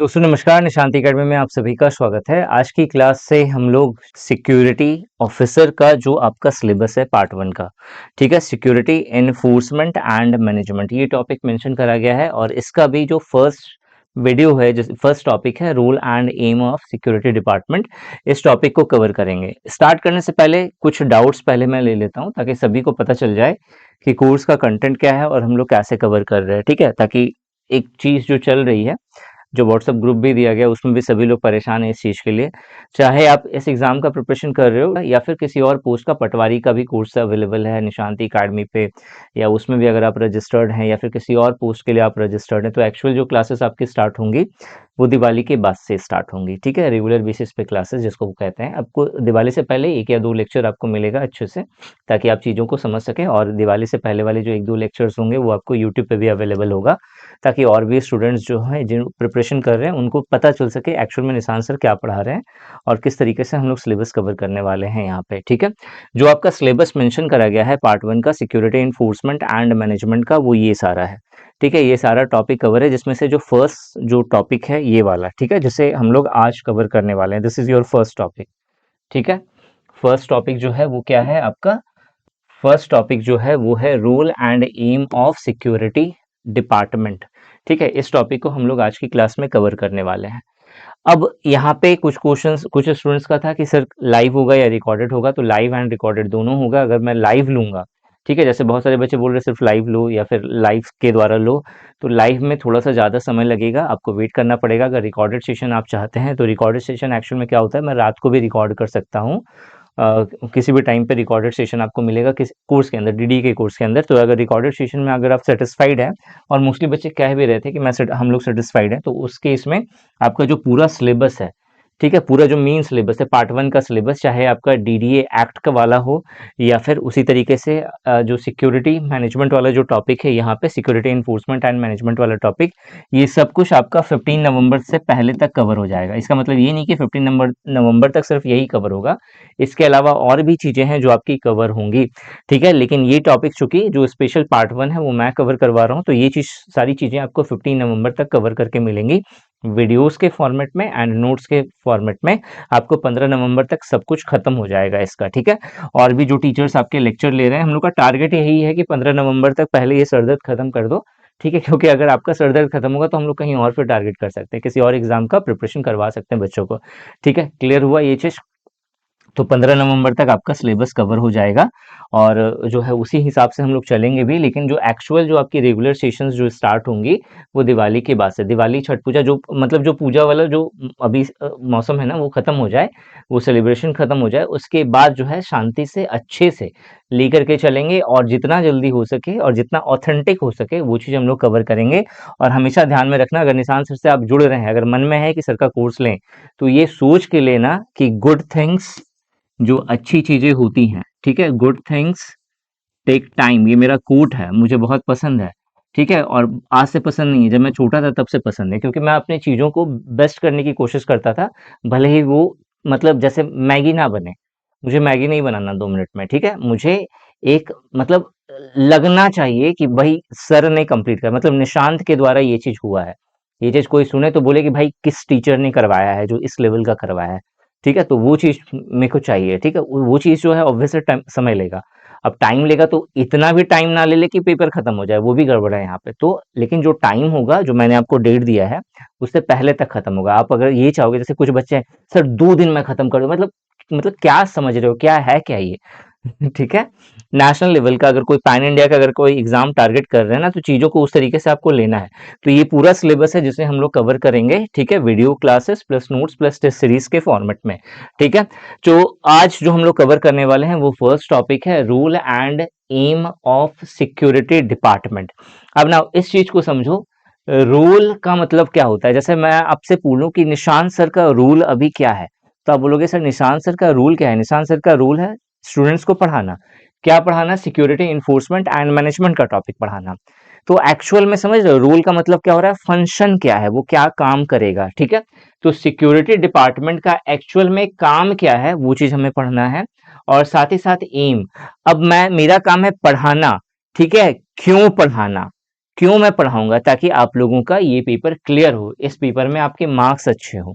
दोस्तों नमस्कार, निशांत एकेडमी में आप सभी का स्वागत है। आज की क्लास से हम लोग सिक्योरिटी ऑफिसर का जो आपका सिलेबस है पार्ट 1 का, ठीक है, सिक्योरिटी एनफोर्समेंट एंड मैनेजमेंट, ये टॉपिक मेंशन करा गया है और इसका भी जो फर्स्ट वीडियो है, जो फर्स्ट टॉपिक है role and aim of security department, इस टॉपिक को कवर करेंगे। स्टार्ट करने से पहले कुछ डाउट्स पहले मैं ले लेता हूँ ताकि सभी को पता चल जाए कि कोर्स का कंटेंट क्या है और हम लोग कैसे कवर कर रहे हैं, ठीक है, ताकि एक चीज़ जो चल रही है, जो व्हाट्सएप ग्रुप भी दिया गया उसमें भी सभी लोग परेशान हैं इस चीज़ के लिए। चाहे आप इस एग्ज़ाम का प्रिपरेशन कर रहे हो या फिर किसी और पोस्ट का, पटवारी का भी कोर्स अवेलेबल है निशांति अकेडमी पे, या उसमें भी अगर आप रजिस्टर्ड हैं या फिर किसी और पोस्ट के लिए आप रजिस्टर्ड हैं, तो एक्चुअल जो क्लासेस आपकी स्टार्ट होंगी वो दिवाली के बाद से स्टार्ट होंगी, ठीक है, रेगुलर बेसिस पे क्लासेस जिसको वो कहते हैं। आपको दिवाली से पहले 1 या 2 लेक्चर आपको मिलेगा अच्छे से, ताकि आप चीज़ों को समझ सकें, और दिवाली से पहले वाले जो 1-2 लेक्चर्स होंगे वो आपको यूट्यूब पे भी अवेलेबल होगा, ताकि और भी स्टूडेंट्स जो हैं जिन प्रिपरेशन कर रहे हैं उनको पता चल सके एक्चुअल में निशांत सर क्या पढ़ा रहे हैं और किस तरीके से हम लोग सिलेबस कवर करने वाले हैं यहाँ पे, ठीक है। जो आपका सिलेबस मेंशन करा गया है पार्ट 1 का सिक्योरिटी एनफोर्समेंट एंड मैनेजमेंट का, वो ये सारा है, ठीक है। ये सारा टॉपिक कवर है, जिसमें से जो फर्स्ट जो टॉपिक है ये वाला, ठीक है, जिसे हम लोग आज कवर करने वाले हैं। This is your first topic, ठीक है। फर्स्ट टॉपिक जो है वो क्या है आपका? फर्स्ट टॉपिक जो है वो है role and aim of security department, ठीक है। इस टॉपिक को हम लोग आज की क्लास में कवर करने वाले हैं। अब यहाँ पे कुछ क्वेश्चंस कुछ स्टूडेंट्स का था कि सर लाइव होगा या रिकॉर्डेड होगा, तो लाइव एंड रिकॉर्डेड दोनों होगा। अगर मैं लाइव लूंगा, ठीक है, जैसे बहुत सारे बच्चे बोल रहे सिर्फ लाइव लो या फिर लाइव के द्वारा लो, तो लाइव में थोड़ा सा ज़्यादा समय लगेगा, आपको वेट करना पड़ेगा। अगर रिकॉर्डेड सेशन आप चाहते हैं तो रिकॉर्डेड सेशन एक्चुअल में क्या होता है, मैं रात को भी रिकॉर्ड कर सकता हूँ। किसी भी टाइम पे रिकॉर्डेड सेशन आपको मिलेगा किस कोर्स के अंदर, डीडी के कोर्स के अंदर। तो अगर रिकॉर्डेड सेशन में अगर आप सेटिस्फाइड हैं, और मोस्टली बच्चे कह भी रहे थे कि हम लोग सेटिस्फाइड हैं, तो उस केस में आपका जो पूरा सिलेबस है, ठीक है, पूरा जो मेन सिलेबस है पार्ट 1 का सिलेबस, चाहे आपका डीडीए एक्ट का वाला हो या फिर उसी तरीके से जो सिक्योरिटी मैनेजमेंट वाला जो टॉपिक है यहाँ पे, सिक्योरिटी एनफोर्समेंट एंड मैनेजमेंट वाला टॉपिक, ये सब कुछ आपका 15 नवंबर से पहले तक कवर हो जाएगा। इसका मतलब ये नहीं कि 15 नंबर नवंबर तक सिर्फ यही कवर होगा, इसके अलावा और भी चीजें हैं जो आपकी कवर होंगी, ठीक है। लेकिन ये टॉपिक चूंकि जो स्पेशल पार्ट 1 है वो मैं कवर करवा रहा हूँ, तो ये चीज सारी चीजें आपको 15 नवंबर तक कवर करके मिलेंगी वीडियोस के फॉर्मेट में एंड नोट्स के फॉर्मेट में। आपको 15 नवंबर तक सब कुछ खत्म हो जाएगा इसका, ठीक है। और भी जो टीचर्स आपके लेक्चर ले रहे हैं, हम लोग का टारगेट यही है कि 15 नवंबर तक पहले ये सरदर्द खत्म कर दो, ठीक है, क्योंकि अगर आपका सरदर्द खत्म होगा तो हम लोग कहीं और फिर टारगेट कर सकते हैं, किसी और एग्जाम का प्रिपरेशन करवा सकते हैं बच्चों को, ठीक है। क्लियर हुआ ये चीज? तो 15 नवंबर तक आपका सिलेबस कवर हो जाएगा और जो है उसी हिसाब से हम लोग चलेंगे भी। लेकिन जो एक्चुअल जो आपकी रेगुलर सेशंस जो स्टार्ट होंगी वो दिवाली के बाद से, दिवाली छठ पूजा जो मतलब जो पूजा वाला जो अभी मौसम है ना वो खत्म हो जाए, वो सेलिब्रेशन खत्म हो जाए, उसके बाद जो है शांति से अच्छे से लेकर के चलेंगे, और जितना जल्दी हो सके और जितना ऑथेंटिक हो सके वो चीज़ हम लोग कवर करेंगे। और हमेशा ध्यान में रखना, अगर निशान सर से आप जुड़ रहे हैं, अगर मन में है कि सर का कोर्स लें, तो ये सोच के लेना कि गुड थिंग्स, जो अच्छी चीजें होती हैं, ठीक है, गुड थिंग्स टेक टाइम, ये मेरा कोट है, मुझे बहुत पसंद है, ठीक है। और आज से पसंद नहीं है, जब मैं छोटा था तब से पसंद है, क्योंकि मैं अपनी चीजों को बेस्ट करने की कोशिश करता था, भले ही वो मतलब जैसे मैगी ना बने, मुझे मैगी नहीं बनाना 2 मिनट में, ठीक है। मुझे एक मतलब लगना चाहिए कि भाई सर ने कंप्लीट कर, मतलब निशांत के द्वारा ये चीज हुआ है, ये चीज कोई सुने तो बोले कि भाई किस टीचर ने करवाया है जो इस लेवल का करवाया है, ठीक है। तो वो चीज मेरे को चाहिए, ठीक है। वो चीज जो है ऑब्वियसली टाइम समय लेगा। अब टाइम लेगा तो इतना भी टाइम ना ले ले कि पेपर खत्म हो जाए, वो भी गड़बड़ है यहाँ पे तो। लेकिन जो टाइम होगा, जो मैंने आपको डेट दिया है, उससे पहले तक खत्म होगा। आप अगर ये चाहोगे, जैसे कुछ बच्चे हैं, सर 2 दिन में खत्म कर दो, मतलब क्या समझ रहे हो, क्या है क्या ये? ठीक है। नेशनल लेवल का अगर कोई पैन इंडिया का अगर कोई एग्जाम टारगेट कर रहे हैं ना, तो चीजों को उस तरीके से आपको लेना है। तो ये पूरा सिलेबस है जिसे हम लोग कवर करेंगे, ठीक है, video classes plus notes plus test series के फॉर्मेट में, ठीक है। तो आज जो हम लोग कवर करने वाले हैं वो फर्स्ट टॉपिक है rule and aim of security department. अब ना इस चीज को समझो, रूल का मतलब क्या होता है। जैसे मैं आपसे पूछूं कि निशांत सर का रूल अभी क्या है, तो आप बोलोगे सर निशांत सर का रूल क्या है? निशांत सर का रूल है स्टूडेंट्स को पढ़ाना। क्या पढ़ाना? सिक्योरिटी इन्फोर्समेंट एंड मैनेजमेंट का टॉपिक पढ़ाना। तो एक्चुअल में समझ रहे हो रूल का मतलब क्या हो रहा है, फंक्शन क्या है, वो क्या काम करेगा, ठीक है। तो सिक्योरिटी डिपार्टमेंट का एक्चुअल में काम क्या है वो चीज हमें पढ़ना है, और साथ ही साथ एम। अब मैं, मेरा काम है पढ़ाना, ठीक है, क्यों पढ़ाना, क्यों मैं पढ़ाऊंगा? ताकि आप लोगों का ये पेपर क्लियर हो, इस पेपर में आपके मार्क्स अच्छे हो।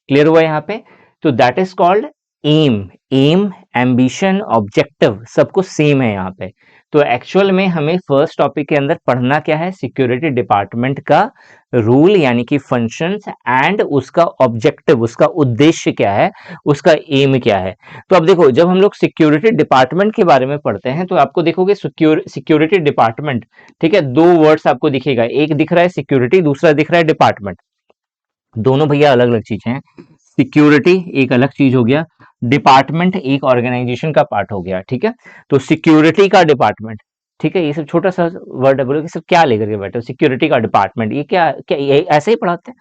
क्लियर हुआ यहाँ पे? तो that is called aim. Aim, ambition, objective सबको सेम है यहाँ पे। तो एक्चुअल में हमें फर्स्ट टॉपिक के अंदर पढ़ना क्या है? सिक्योरिटी डिपार्टमेंट का रूल यानी कि फंक्शंस एंड उसका ऑब्जेक्टिव, उसका उद्देश्य क्या है, उसका एम क्या है। तो अब देखो, जब हम लोग सिक्योरिटी डिपार्टमेंट के बारे में पढ़ते हैं तो आपको देखोगे सिक्योरिटी डिपार्टमेंट, ठीक है, दो वर्ड्स आपको दिखेगा, एक दिख रहा है सिक्योरिटी, दूसरा दिख रहा है डिपार्टमेंट। दोनों भैया अलग अलग चीजें हैं। सिक्योरिटी एक अलग चीज हो गया, डिपार्टमेंट एक ऑर्गेनाइजेशन का पार्ट हो गया, ठीक है। तो सिक्योरिटी का डिपार्टमेंट, ठीक है, ये सब छोटा सा वर्ड है, बोलो कि सब क्या लेकर के बैठे हो, सिक्योरिटी का डिपार्टमेंट, ये क्या क्या ये ऐसे ही पढ़ाते हैं?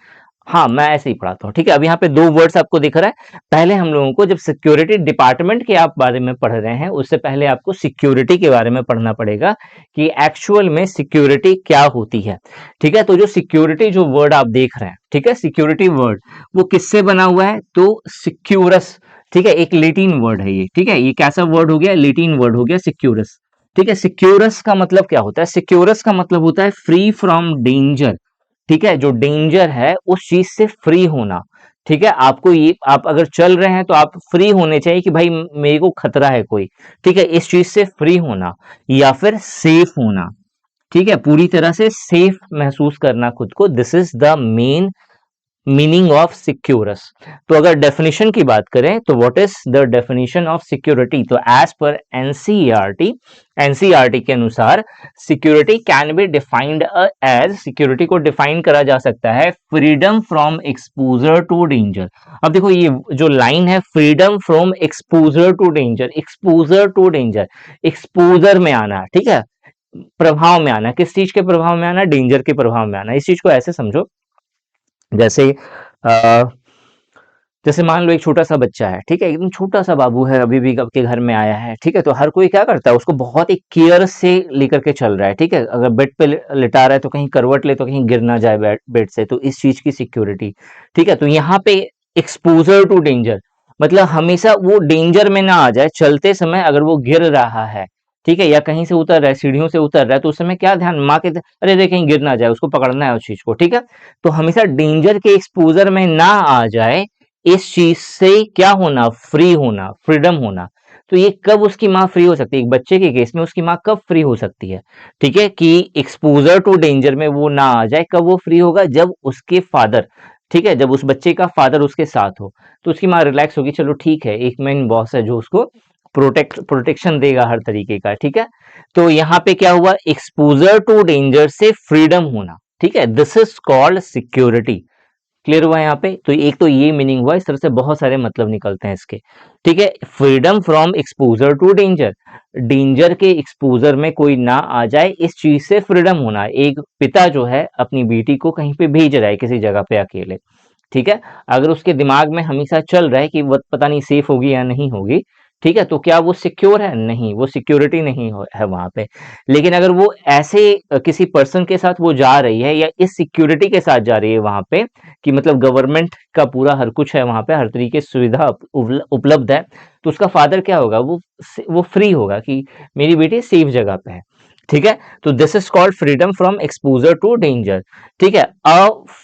हाँ, मैं ऐसे ही पढ़ाता हूँ, ठीक है। अब यहाँ पे दो वर्ड्स आपको दिख रहा है। पहले हम लोगों को जब सिक्योरिटी डिपार्टमेंट के आप बारे में पढ़ रहे हैं, उससे पहले आपको सिक्योरिटी के बारे में पढ़ना पड़ेगा कि एक्चुअल में सिक्योरिटी क्या होती है, ठीक है। तो जो सिक्योरिटी जो वर्ड आप देख रहे हैं, ठीक है, सिक्योरिटी वर्ड वो किससे बना हुआ है? तो सिक्योरस, ठीक है, एक लेटिन वर्ड है ये, ठीक है। ये कैसा वर्ड हो गया? लेटिन वर्ड हो गया सिक्योरस, ठीक है। सिक्योरस का मतलब क्या होता है? सिक्योरस का मतलब होता है फ्री फ्रॉम डेंजर, ठीक है। जो डेंजर है उस चीज से फ्री होना, ठीक है। आपको ये, आप अगर चल रहे हैं तो आप फ्री होने चाहिए कि भाई मेरे को खतरा है कोई, ठीक है, इस चीज से फ्री होना, या फिर सेफ होना, ठीक है, पूरी तरह से सेफ महसूस करना खुद को। This is the main meaning of securus. तो अगर डेफिनेशन की बात करें तो what is the definition of security? तो एज पर एनसीईआरटी, एनसीईआरटी के अनुसार security can be defined as, security को डिफाइन करा जा सकता है freedom from exposure to danger. अब देखो ये जो लाइन है, freedom from exposure to danger, exposure to danger, exposure में आना, ठीक है, प्रभाव में आना, किस चीज के प्रभाव में आना? डेंजर के प्रभाव में आना। इस चीज को ऐसे समझो, जैसे अ, जैसे मान लो एक छोटा सा बच्चा है, ठीक है, एकदम छोटा सा बाबू है, अभी भी आपके घर में आया है, ठीक है। तो हर कोई क्या करता है? उसको बहुत ही केयर से लेकर के चल रहा है, ठीक है। अगर बेड पे लिटा रहा है तो कहीं करवट ले तो कहीं गिर ना जाए बेड से, तो इस चीज की सिक्योरिटी, ठीक है। तो यहाँ पे एक्सपोजर टू डेंजर मतलब हमेशा वो डेंजर में ना आ जाए, चलते समय अगर वो गिर रहा है, ठीक है, या कहीं से उतर रहा है, सीढ़ियों से उतर रहा है, तो उस समय क्या ध्यान, माँ के अरे देख कहीं गिर ना जाए, उसको पकड़ना है उस चीज को, ठीक है। तो हमेशा डेंजर के एक्सपोजर में ना आ जाए, इस चीज से क्या होना? फ्री होना, फ्रीडम होना। तो ये कब उसकी माँ फ्री हो सकती है? एक बच्चे के केस में उसकी माँ कब फ्री हो सकती है, ठीक है, कि एक्सपोजर टू डेंजर में वो ना आ जाए। कब वो फ्री होगा? जब उसके फादर, ठीक है, जब उस बच्चे का फादर उसके साथ हो, तो उसकी माँ रिलैक्स होगी, चलो ठीक है, एक मेन बॉस है जो उसको प्रोटेक्शन देगा हर तरीके का, ठीक है। तो यहाँ पे क्या हुआ? एक्सपोजर टू डेंजर से फ्रीडम होना, ठीक है, this is called security. Clear हुआ यहाँ पे? तो एक तो ये मीनिंग हुआ, इस तरह से बहुत सारे मतलब निकलते हैं इसके, ठीक है। Freedom from exposure to danger, danger के एक्सपोजर में कोई ना आ जाए, इस चीज से फ्रीडम होना। एक पिता जो है अपनी बेटी को कहीं पे भेज रहा है किसी जगह पे अकेले, ठीक है, अगर उसके दिमाग में हमेशा चल रहा है कि वो पता नहीं सेफ होगी या नहीं होगी, ठीक है, तो क्या वो सिक्योर है? नहीं, वो सिक्योरिटी नहीं है वहां पे। लेकिन अगर वो ऐसे किसी पर्सन के साथ वो जा रही है, या इस सिक्योरिटी के साथ जा रही है वहां पे, कि मतलब गवर्नमेंट का पूरा हर कुछ है वहां पे, हर तरीके की सुविधा उपलब्ध है, तो उसका फादर क्या होगा? वो फ्री होगा कि मेरी बेटी सेफ जगह पे है, ठीक है। तो this is called freedom from exposure to danger, ठीक है।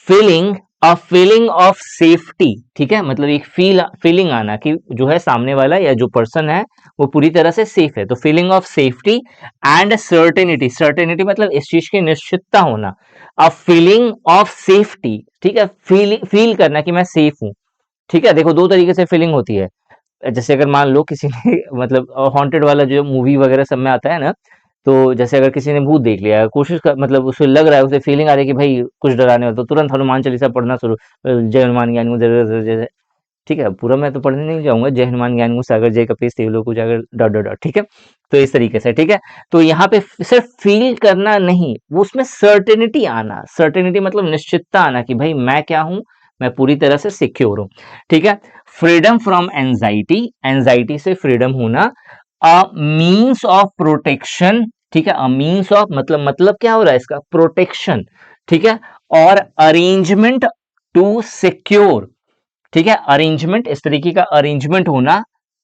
Feeling a feeling of safety, ठीक है, मतलब एक फीलिंग आना कि जो है सामने वाला या जो पर्सन है वो पूरी तरह से सेफ है। तो feeling of safety and certainty, certainty मतलब इस चीज की निश्चितता होना। अ फीलिंग ऑफ सेफ्टी, ठीक है, फील करना कि मैं सेफ हूं, ठीक है। देखो दो तरीके से फीलिंग होती है। जैसे अगर मान लो किसी ने मतलब हॉन्टेड वाला जो मूवी वगैरह सब में आता है ना, तो जैसे अगर किसी ने भूत देख लिया, कोशिश कर मतलब उसे लग रहा है, उसे फीलिंग आ रही है कि भाई कुछ डराने वाला, तो तुरंत हनुमान चालीसा पढ़ना शुरू, जय हनुमान ज्ञान गुण जय जय जय जय, ठीक है। पूरा मैं तो पढ़ने नहीं जाऊंगा, जय हनुमान ज्ञान गुण सागर जय कपीस तिहुँ लोक उजागर डॉट डॉट डॉट, ठीक है। तो इस तरीके से, ठीक है। तो यहाँ पे सिर्फ फील करना नहीं, वो उसमें सर्टेनिटी आना, सर्टेनिटी मतलब निश्चितता आना कि भाई मैं क्या हूं, मैं पूरी तरह से सिक्योर हूं, ठीक है। फ्रीडम फ्रॉम एंजाइटी, एंजाइटी से फ्रीडम होना। अ मीन्स ऑफ प्रोटेक्शन, ठीक है, अ मीन्स ऑफ मतलब क्या हो रहा है इसका? प्रोटेक्शन, ठीक है। और अरेंजमेंट टू सिक्योर, ठीक है, अरेंजमेंट, इस तरीके का अरेंजमेंट होना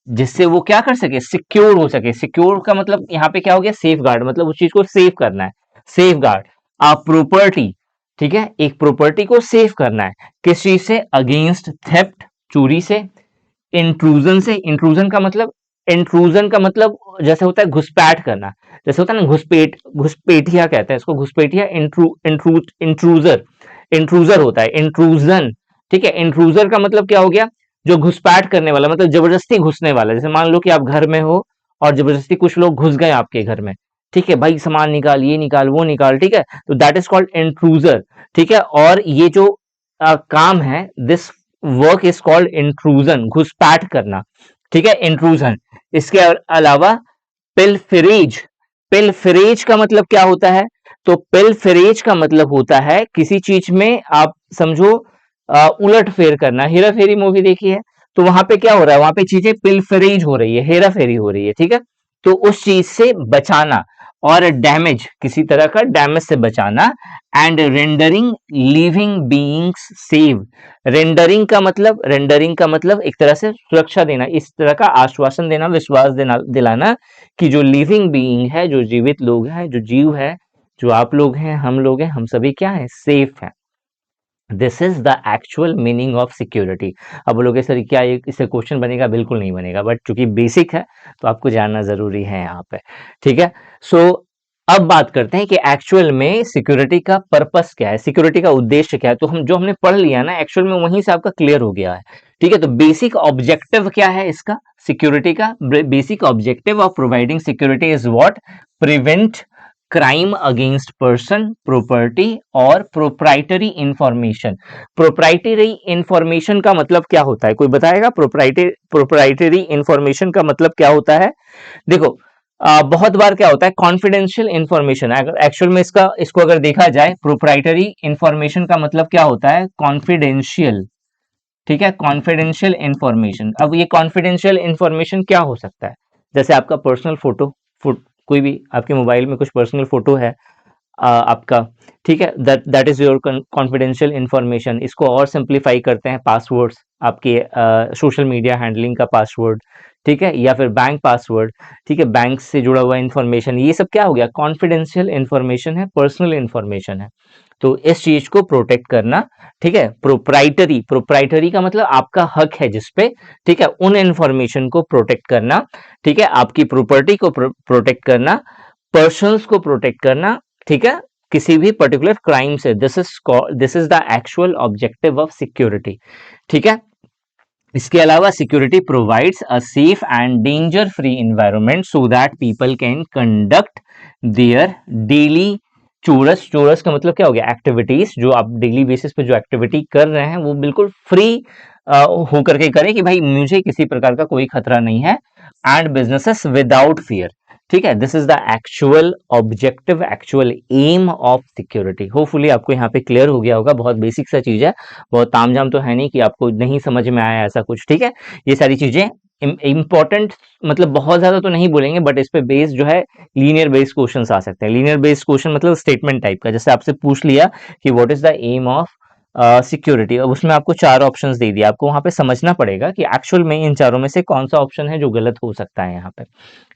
जिससे वो क्या कर सके? सिक्योर हो सके। सिक्योर का मतलब यहाँ पे क्या हो गया? सेफ गार्ड, मतलब उस चीज को सेव करना है, सेफ गार्ड। प्रॉपर्टी, ठीक है, एक प्रॉपर्टी को सेव करना है किस चीज से, अगेंस्ट थेफ्ट, चोरी से, इंट्रूजन से, इंट्रूजन का मतलब जैसे होता है घुसपैठ करना, जैसे होता है ना घुसपैठिया कहते हैं इसको, घुसपैठिया, इंट्रूजर, इंट्रूजर होता है, इंट्रूजन, ठीक है। इंट्रूजर का मतलब क्या हो गया, जो घुसपैठ करने वाला, मतलब जबरदस्ती घुसने वाला। जैसे मान लो कि आप घर में हो और जबरदस्ती कुछ लोग घुस गए आपके घर में, ठीक है, भाई सामान निकाल, ये निकाल, वो निकाल, ठीक है, तो दैट इज कॉल्ड इंट्रूजर, ठीक है। और ये जो काम है, this work is called intrusion, घुसपैठ करना, ठीक है, इंट्रूजन। इसके अलावा पिलफरेज, पिलफरेज का मतलब क्या होता है, तो पिलफरेज का मतलब होता है किसी चीज में आप समझो उलट फेर करना। हेरा फेरी मूवी देखी है, तो वहां पे क्या हो रहा है, वहां पे चीजें पिलफरेज हो रही है, हेरा फेरी हो रही है, ठीक है। तो उस चीज से बचाना, और डैमेज, किसी तरह का डैमेज से बचाना। And rendering living beings save, rendering का मतलब एक तरह से सुरक्षा देना, इस तरह का आश्वासन देना, विश्वास देना, दिलाना कि जो लिविंग बीइंग है, जो जीवित लोग हैं, जो जीव है, जो आप लोग हैं, हम लोग हैं, हम सभी क्या है, सेफ है। This is the actual meaning of security. अब बोलोगे सर क्या इससे क्वेश्चन बनेगा, बिल्कुल नहीं बनेगा, बट चूंकि बेसिक है तो आपको जानना जरूरी है यहाँ पे, ठीक है। सो अब बात करते हैं कि एक्चुअल में सिक्योरिटी का पर्पस क्या है, सिक्योरिटी का उद्देश्य क्या है। तो हमने पढ़ लिया ना, एक्चुअल में वहीं से आपका क्लियर हो गया है, ठीक है। तो बेसिक ऑब्जेक्टिव क्या है इसका, सिक्योरिटी का basic objective of providing security is what, prevent crime against person, property और प्रोप्राइटरी इंफॉर्मेशन। प्रोप्राइटरी इंफॉर्मेशन का मतलब क्या होता है, कोई बताएगा, प्रोप्राइटरी इंफॉर्मेशन का मतलब क्या होता है। देखो बहुत बार क्या होता है, कॉन्फिडेंशियल इंफॉर्मेशन, एक्चुअल में इसको अगर देखा जाए, प्रोप्राइटरी इंफॉर्मेशन का मतलब क्या होता है, कॉन्फिडेंशियल, ठीक है, कॉन्फिडेंशियल इंफॉर्मेशन। अब ये कॉन्फिडेंशियल इंफॉर्मेशन क्या हो सकता है, जैसे आपका पर्सनल फोटो, कोई भी आपके मोबाइल में कुछ पर्सनल फोटो है आपका, ठीक है, that is your confidential information. इसको और सिंप्लीफाई करते हैं, पासवर्ड्स, आपके सोशल मीडिया हैंडलिंग का पासवर्ड, ठीक है, या फिर बैंक पासवर्ड, ठीक है, बैंक से जुड़ा हुआ इंफॉर्मेशन, ये सब क्या हो गया, कॉन्फिडेंशियल इंफॉर्मेशन है, पर्सनल इंफॉर्मेशन है। तो इस चीज को प्रोटेक्ट करना, ठीक है। प्रोप्राइटरी, प्रोप्राइटरी का मतलब आपका हक है जिसपे, ठीक है, उन इंफॉर्मेशन को प्रोटेक्ट करना, ठीक है, आपकी प्रॉपर्टी को प्रोटेक्ट करना, पर्सन्स को प्रोटेक्ट करना, ठीक है, किसी भी पर्टिकुलर क्राइम से। This is the actual objective of security, ठीक है। इसके अलावा security provides a safe and danger free environment so that people can conduct their daily chores, chores का मतलब क्या हो गया, एक्टिविटीज, जो आप डेली बेसिस पे जो एक्टिविटी कर रहे हैं वो बिल्कुल फ्री होकर के करें, कि भाई मुझे किसी प्रकार का कोई खतरा नहीं है। एंड बिजनेसेस विदाउट फियर, ठीक है, this is the actual objective, actual aim of security. Hopefully आपको यहाँ पे क्लियर हो गया होगा, बहुत बेसिक सा चीज है, बहुत तामझाम तो है नहीं कि आपको नहीं समझ में आया ऐसा कुछ, ठीक है। ये सारी चीजें इंपॉर्टेंट, मतलब बहुत ज्यादा तो नहीं बोलेंगे, बट इस पे बेस्ड जो है लीनियर बेस्ड क्वेश्चंस आ सकते हैं। लीनियर बेस्ड क्वेश्चन मतलब स्टेटमेंट टाइप का, जैसे आपसे पूछ लिया कि what is the aim of security, अब उसमें आपको चार ऑप्शंस दे दिया, आपको वहां पे समझना पड़ेगा कि एक्चुअल में इन चारों में से कौन सा ऑप्शन है जो गलत हो सकता है यहाँ पे,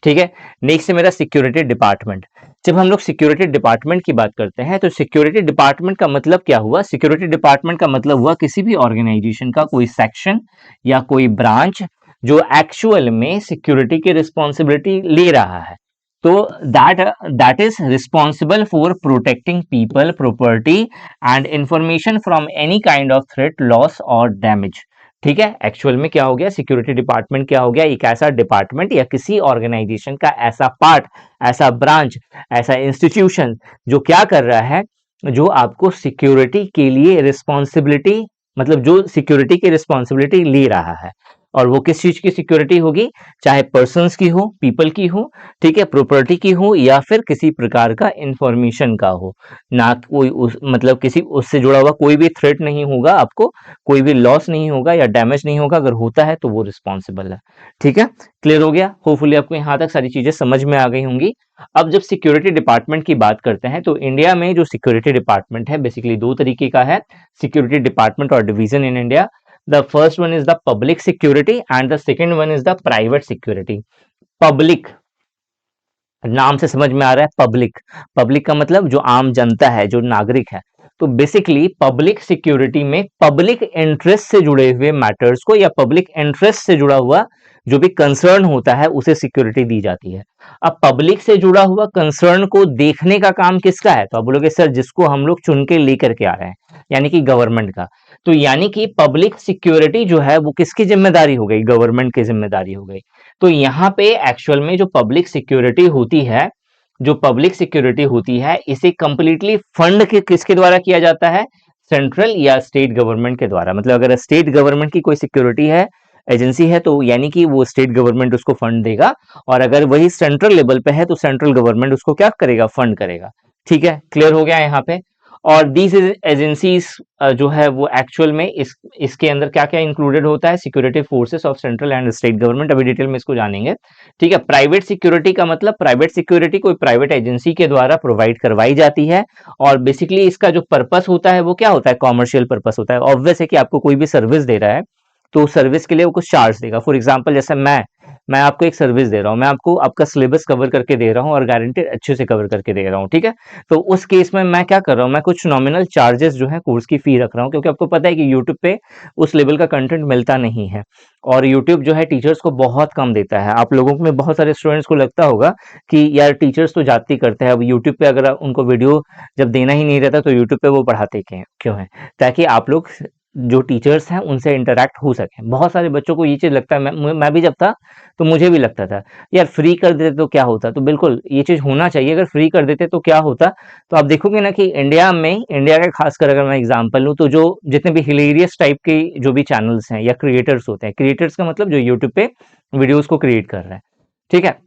ठीक है। नेक्स्ट है मेरा सिक्योरिटी डिपार्टमेंट। जब हम लोग सिक्योरिटी डिपार्टमेंट की बात करते हैं तो सिक्योरिटी डिपार्टमेंट का मतलब क्या हुआ, सिक्योरिटी डिपार्टमेंट का मतलब हुआ किसी भी ऑर्गेनाइजेशन का कोई सेक्शन या कोई ब्रांच जो एक्चुअल में सिक्योरिटी की रिस्पॉन्सिबिलिटी ले रहा है। तो that is responsible for protecting people, property and information from any kind of threat, loss और डैमेज, ठीक है। एक्चुअल में क्या हो गया, सिक्योरिटी डिपार्टमेंट क्या हो गया, एक ऐसा डिपार्टमेंट या किसी ऑर्गेनाइजेशन का ऐसा पार्ट, ऐसा ब्रांच, ऐसा इंस्टीट्यूशन जो क्या कर रहा है, जो आपको सिक्योरिटी के लिए रिस्पॉन्सिबिलिटी, मतलब जो सिक्योरिटी की रिस्पॉन्सिबिलिटी ले रहा है। और वो किस चीज की सिक्योरिटी होगी, चाहे पर्सन्स की हो, पीपल की हो, ठीक है, प्रॉपर्टी की हो, या फिर किसी प्रकार का इंफॉर्मेशन का हो। ना कोई मतलब किसी उससे जुड़ा हुआ कोई भी थ्रेट नहीं होगा आपको, कोई भी लॉस नहीं होगा या डैमेज नहीं होगा, अगर होता है तो वो रिस्पॉन्सिबल है, ठीक है। क्लियर हो गया, होपफुली आपको यहाँ तक सारी चीजें समझ में आ गई होंगी। अब जब सिक्योरिटी डिपार्टमेंट की बात करते हैं तो इंडिया में जो सिक्योरिटी डिपार्टमेंट है बेसिकली दो तरीके का है, सिक्योरिटी डिपार्टमेंट और division in India. The first one is the public security and the second one is the private security. Public, नाम से समझ में आ रहा है पब्लिक। पब्लिक का मतलब जो आम जनता है, जो नागरिक है। तो बेसिकली पब्लिक सिक्योरिटी में पब्लिक इंटरेस्ट से जुड़े हुए मैटर्स को या पब्लिक इंटरेस्ट से जुड़ा हुआ जो भी कंसर्न होता है उसे सिक्योरिटी दी जाती है। अब पब्लिक से जुड़ा हुआ कंसर्न को देखने का काम किसका है? तो आप बोलोगे सर जिसको हम लोग चुन के लेकर के आ रहे हैं, यानी कि गवर्नमेंट का। तो यानी कि पब्लिक सिक्योरिटी जो है वो किसकी जिम्मेदारी हो गई? गवर्नमेंट की जिम्मेदारी हो गई। तो यहाँ पे एक्चुअल में जो पब्लिक सिक्योरिटी होती है, जो पब्लिक सिक्योरिटी होती है, इसे कंप्लीटली फंड किसके द्वारा किया जाता है? सेंट्रल या स्टेट गवर्नमेंट के द्वारा। मतलब अगर स्टेट गवर्नमेंट की कोई सिक्योरिटी है, एजेंसी है, तो यानी कि वो स्टेट गवर्नमेंट उसको फंड देगा। और अगर वही सेंट्रल लेवल पे है तो सेंट्रल गवर्नमेंट उसको क्या करेगा? फंड करेगा। ठीक है, क्लियर हो गया यहाँ पे। और दीज एजेंसीज जो है वो एक्चुअल में इसके अंदर क्या क्या इंक्लूडेड होता है? Security forces of central and state government. अभी डिटेल में इसको जानेंगे। ठीक है, प्राइवेट सिक्योरिटी का मतलब प्राइवेट सिक्योरिटी कोई प्राइवेट एजेंसी के द्वारा प्रोवाइड करवाई जाती है। और बेसिकली इसका जो पर्पस होता है वो क्या होता है? कॉमर्शियल पर्पस होता है। ऑब्वियस है कि आपको कोई भी सर्विस दे रहा है तो सर्विस के लिए वो कुछ चार्ज देगा। फॉर एग्जाम्पल जैसे मैं आपको एक सर्विस दे रहा हूँ, मैं आपको आपका सिलेबस कवर करके दे रहा हूँ और गारंटेड अच्छे से कवर करके दे रहा हूँ। ठीक है, तो उस केस में मैं क्या कर रहा हूँ? मैं कुछ नॉमिनल चार्जेस जो है कोर्स की फी रख रहा हूँ, क्योंकि आपको पता है कि यूट्यूब पे उस लेवल का कंटेंट मिलता नहीं है। और यूट्यूब जो है टीचर्स को बहुत कम देता है। आप लोगों में बहुत सारे स्टूडेंट्स को लगता होगा कि यार टीचर्स तो जाती करते हैं, अब यूट्यूब पे अगर उनको वीडियो जब देना ही नहीं रहता तो यूट्यूब पे वो पढ़ाते क्यों है? ताकि आप लोग जो टीचर्स हैं उनसे इंटरेक्ट हो सके। बहुत सारे बच्चों को ये चीज़ लगता है, मैं भी जब था तो मुझे भी लगता था यार फ्री कर देते तो क्या होता। तो बिल्कुल ये चीज़ होना चाहिए, अगर फ्री कर देते तो क्या होता। तो आप देखोगे ना कि इंडिया का खासकर अगर मैं एग्जांपल लूँ तो जो जितने भी हिलेरियस टाइप के जो भी चैनल्स हैं या क्रिएटर्स होते हैं, क्रिएटर्स का मतलब जो यूट्यूब पे वीडियोस को क्रिएट कर रहे हैं। ठीक है,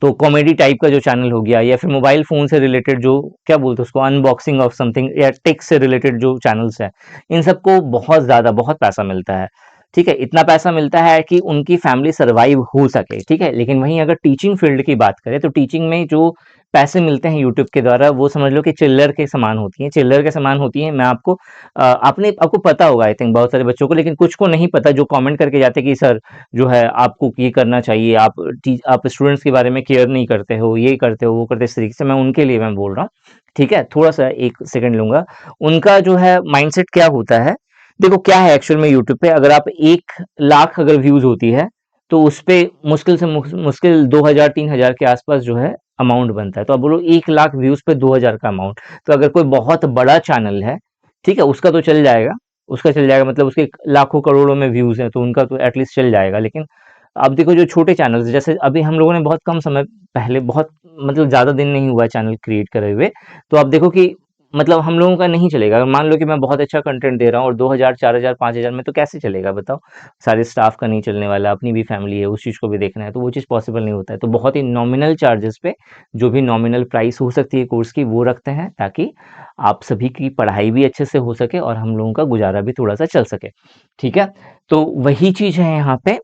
तो कॉमेडी टाइप का जो चैनल हो गया या फिर मोबाइल फ़ोन से रिलेटेड जो क्या बोलते हैं उसको, अनबॉक्सिंग ऑफ समथिंग या टेक से रिलेटेड जो चैनल्स हैं, इन सबको बहुत ज़्यादा बहुत पैसा मिलता है। ठीक है, इतना पैसा मिलता है कि उनकी फैमिली सर्वाइव हो सके। ठीक है, लेकिन वहीं अगर टीचिंग फील्ड की बात करें तो टीचिंग में जो पैसे मिलते हैं यूट्यूब के द्वारा वो समझ लो कि चिल्लर के समान होती हैं। चिल्लर के समान होती हैं। मैं आपको आपको पता होगा आई थिंक बहुत सारे बच्चों को, लेकिन कुछ को नहीं पता जो कमेंट करके जाते हैं कि सर जो है आपको ये करना चाहिए, आप स्टूडेंट्स के बारे में केयर नहीं करते हो, ये करते हो वो करते हो। इस तरीके से मैं उनके लिए मैं बोल रहा हूँ। ठीक है, थोड़ा सा एक सेकंड लूंगा। उनका जो है माइंडसेट क्या होता है, देखो क्या है एक्चुअल में यूट्यूब पे अगर आप 1 लाख अगर व्यूज होती है तो उस पे मुश्किल से मुश्किल 2,000 3,000 के आसपास जो है अमाउंट बनता है। तो आप बोलो 1 लाख व्यूज पे 2,000 का अमाउंट। तो अगर कोई बहुत बड़ा चैनल है, ठीक है, उसका तो चल जाएगा, उसका चल जाएगा मतलब उसके लाखों करोड़ों में व्यूज हैं तो उनका तो एटलीस्ट चल जाएगा। लेकिन अब देखो जो छोटे चैनल्स जैसे अभी हम लोगों ने बहुत कम समय पहले, बहुत मतलब ज़्यादा दिन नहीं हुआ चैनल क्रिएट करे हुए, तो आप देखो कि मतलब हम लोगों का नहीं चलेगा। अगर मान लो कि मैं बहुत अच्छा कंटेंट दे रहा हूँ और 2,000 4,000 5,000 में तो कैसे चलेगा बताओ? सारे स्टाफ का नहीं चलने वाला, अपनी भी फैमिली है, उस चीज़ को भी देखना है, तो वो चीज़ पॉसिबल नहीं होता है। तो बहुत ही नॉमिनल चार्जेस पे जो भी नॉमिनल प्राइस हो सकती है कोर्स की वो रखते हैं, ताकि आप सभी की पढ़ाई भी अच्छे से हो सके और हम लोगों का गुजारा भी थोड़ा सा चल सके। ठीक है, तो वही चीज़ है यहाँ पे।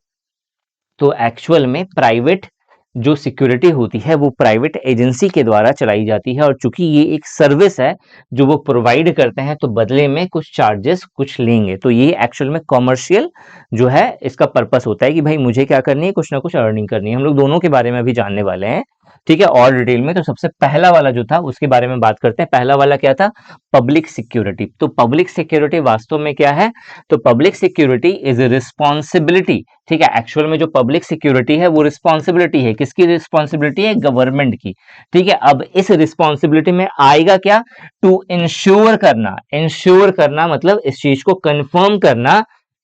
तो एक्चुअल में प्राइवेट जो सिक्योरिटी होती है वो प्राइवेट एजेंसी के द्वारा चलाई जाती है, और चूंकि ये एक सर्विस है जो वो प्रोवाइड करते हैं तो बदले में कुछ चार्जेस कुछ लेंगे। तो ये एक्चुअल में कॉमर्शियल जो है इसका पर्पस होता है कि भाई मुझे क्या करनी है, कुछ ना कुछ अर्निंग करनी है। हम लोग दोनों के बारे में अभी जानने वाले हैं। ठीक है, और डिटेल में। तो सबसे पहला वाला जो था उसके बारे में बात करते हैं। पहला वाला क्या था? Public security. तो पब्लिक सिक्योरिटी वास्तव में क्या है? तो public security is a responsibility. ठीक है, एक्चुअल में जो पब्लिक सिक्योरिटी है वो रिस्पॉन्सिबिलिटी है। किसकी रिस्पॉन्सिबिलिटी है? गवर्नमेंट की। ठीक है, अब इस रिस्पॉन्सिबिलिटी में आएगा क्या? टू इंश्योर करना मतलब इस चीज को कंफर्म करना।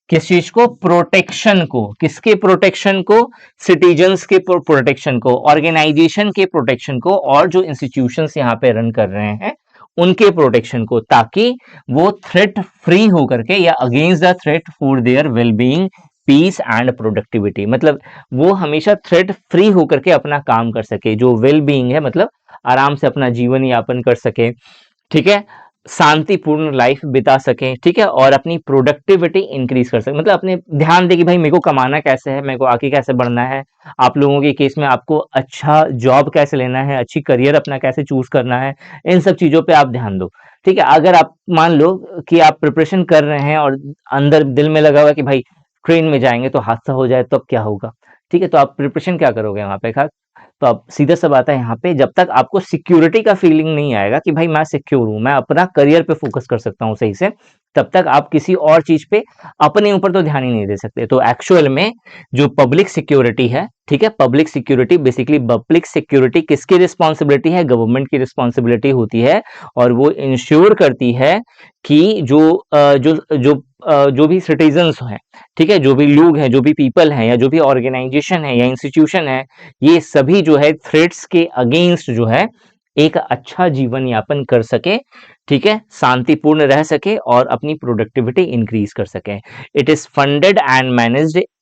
किस चीज को? प्रोटेक्शन को। किसके प्रोटेक्शन को? सिटीजन्स के प्रोटेक्शन को, ऑर्गेनाइजेशन के प्रोटेक्शन को, और जो इंस्टीट्यूशंस यहाँ पे रन कर रहे हैं उनके प्रोटेक्शन को, ताकि वो थ्रेट फ्री होकर के या against the threat for their wellbeing, peace and productivity. मतलब वो हमेशा थ्रेट फ्री होकर के अपना काम कर सके। जो वेल बीइंग है मतलब आराम से अपना जीवन यापन कर सके। ठीक है, शांतिपूर्ण लाइफ बिता सकें। ठीक है, और अपनी प्रोडक्टिविटी इंक्रीज कर सकें। मतलब अपने ध्यान दे कि भाई मेरे को कमाना कैसे है, मेरे को आगे कैसे बढ़ना है। आप लोगों के केस में आपको अच्छा जॉब कैसे लेना है, अच्छी करियर अपना कैसे चूज करना है, इन सब चीजों पे आप ध्यान दो। ठीक है, अगर आप मान लो कि आप प्रिपरेशन कर रहे हैं और अंदर दिल में लगा हुआ है कि भाई ट्रेन में जाएंगे तो हादसा हो जाए तो अब क्या होगा। ठीक है, तो आप प्रिपरेशन क्या करोगे वहां पे? तो अब सीधा सा बात है यहाँ पे, जब तक आपको सिक्योरिटी का फीलिंग नहीं आएगा कि भाई मैं सिक्योर हूं, मैं अपना करियर पे फोकस कर सकता हूँ सही से, तब तक आप किसी और चीज पे अपने ऊपर तो ध्यान ही नहीं दे सकते। तो एक्चुअल में जो पब्लिक सिक्योरिटी है, ठीक है, public security basically, public security किसकी रिस्पॉन्सिबिलिटी है? गवर्नमेंट की रिस्पॉन्सिबिलिटी होती है, और वो इंश्योर करती है कि जो भी सिटीजन्स हैं, ठीक है, जो भी लोग हैं, जो भी पीपल हैं, या जो भी ऑर्गेनाइजेशन है या इंस्टीट्यूशन है, ये सभी जो है थ्रेट्स के अगेंस्ट जो है एक अच्छा जीवन यापन कर सके, ठीक है, शांतिपूर्ण रह सके और अपनी प्रोडक्टिविटी इंक्रीज कर सके। It is funded and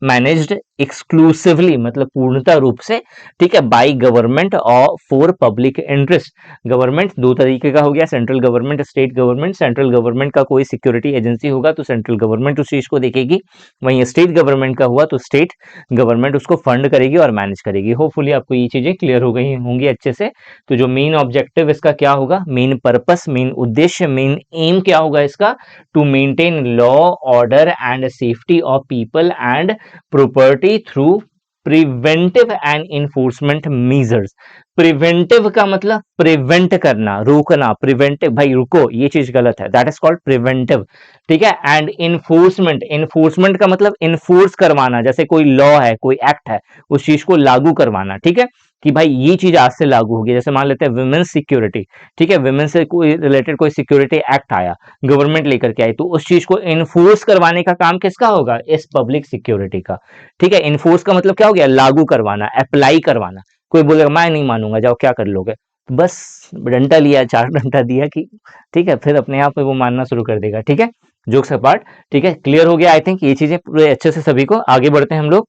managed exclusively, मतलब पूर्णता रूप से, ठीक है, बाय गवर्नमेंट और फॉर पब्लिक इंटरेस्ट। गवर्नमेंट दो तरीके का हो गया, central government, state government. Central government का कोई सिक्योरिटी एजेंसी होगा तो सेंट्रल गवर्नमेंट उस चीज को देखेगी, वहीं स्टेट गवर्नमेंट का हुआ तो स्टेट गवर्नमेंट उसको फंड करेगी और मैनेज करेगी। होपफुली आपको ये चीजें क्लियर हो गई होंगी अच्छे से। तो जो मेन ऑब्जेक्टिव इसका क्या होगा, मेन पर्पस, मेन उद्देश्य, मेन एम क्या होगा इसका? To maintain law, order and safety of people and property through preventive and enforcement measures. Preventive का मतलब प्रिवेंट करना, रोकना, प्रिवेंटिव, भाई रुको ये चीज गलत है, दैट इज कॉल्ड प्रिवेंटिव, ठीक है। एंड इन्फोर्समेंट, इन्फोर्समेंट का मतलब इन्फोर्स करवाना, जैसे कोई लॉ है, कोई एक्ट है, उस चीज को लागू करवाना, ठीक है, कि भाई ये चीज आज से लागू होगी। जैसे मान लेते हैं वुमेन्स सिक्योरिटी, ठीक है, वुमेन से कोई रिलेटेड कोई सिक्योरिटी एक्ट आया, गवर्नमेंट लेकर के आई, तो उस चीज को इन्फोर्स करवाने का काम किसका होगा? इस पब्लिक सिक्योरिटी का, ठीक है। इन्फोर्स का मतलब क्या हो गया? लागू करवाना, अप्लाई करवाना। कोई बोलेगा मैं नहीं मानूंगा, जाओ क्या कर लोगे, तो बस डंडा लिया, चार डंडा दिया कि ठीक है, फिर अपने आप में वो मानना शुरू कर देगा, ठीक है। जोक्स अपार्ट, ठीक है, क्लियर हो गया आई थिंक ये चीजें पूरे अच्छे से सभी को। आगे बढ़ते हैं हम लोग।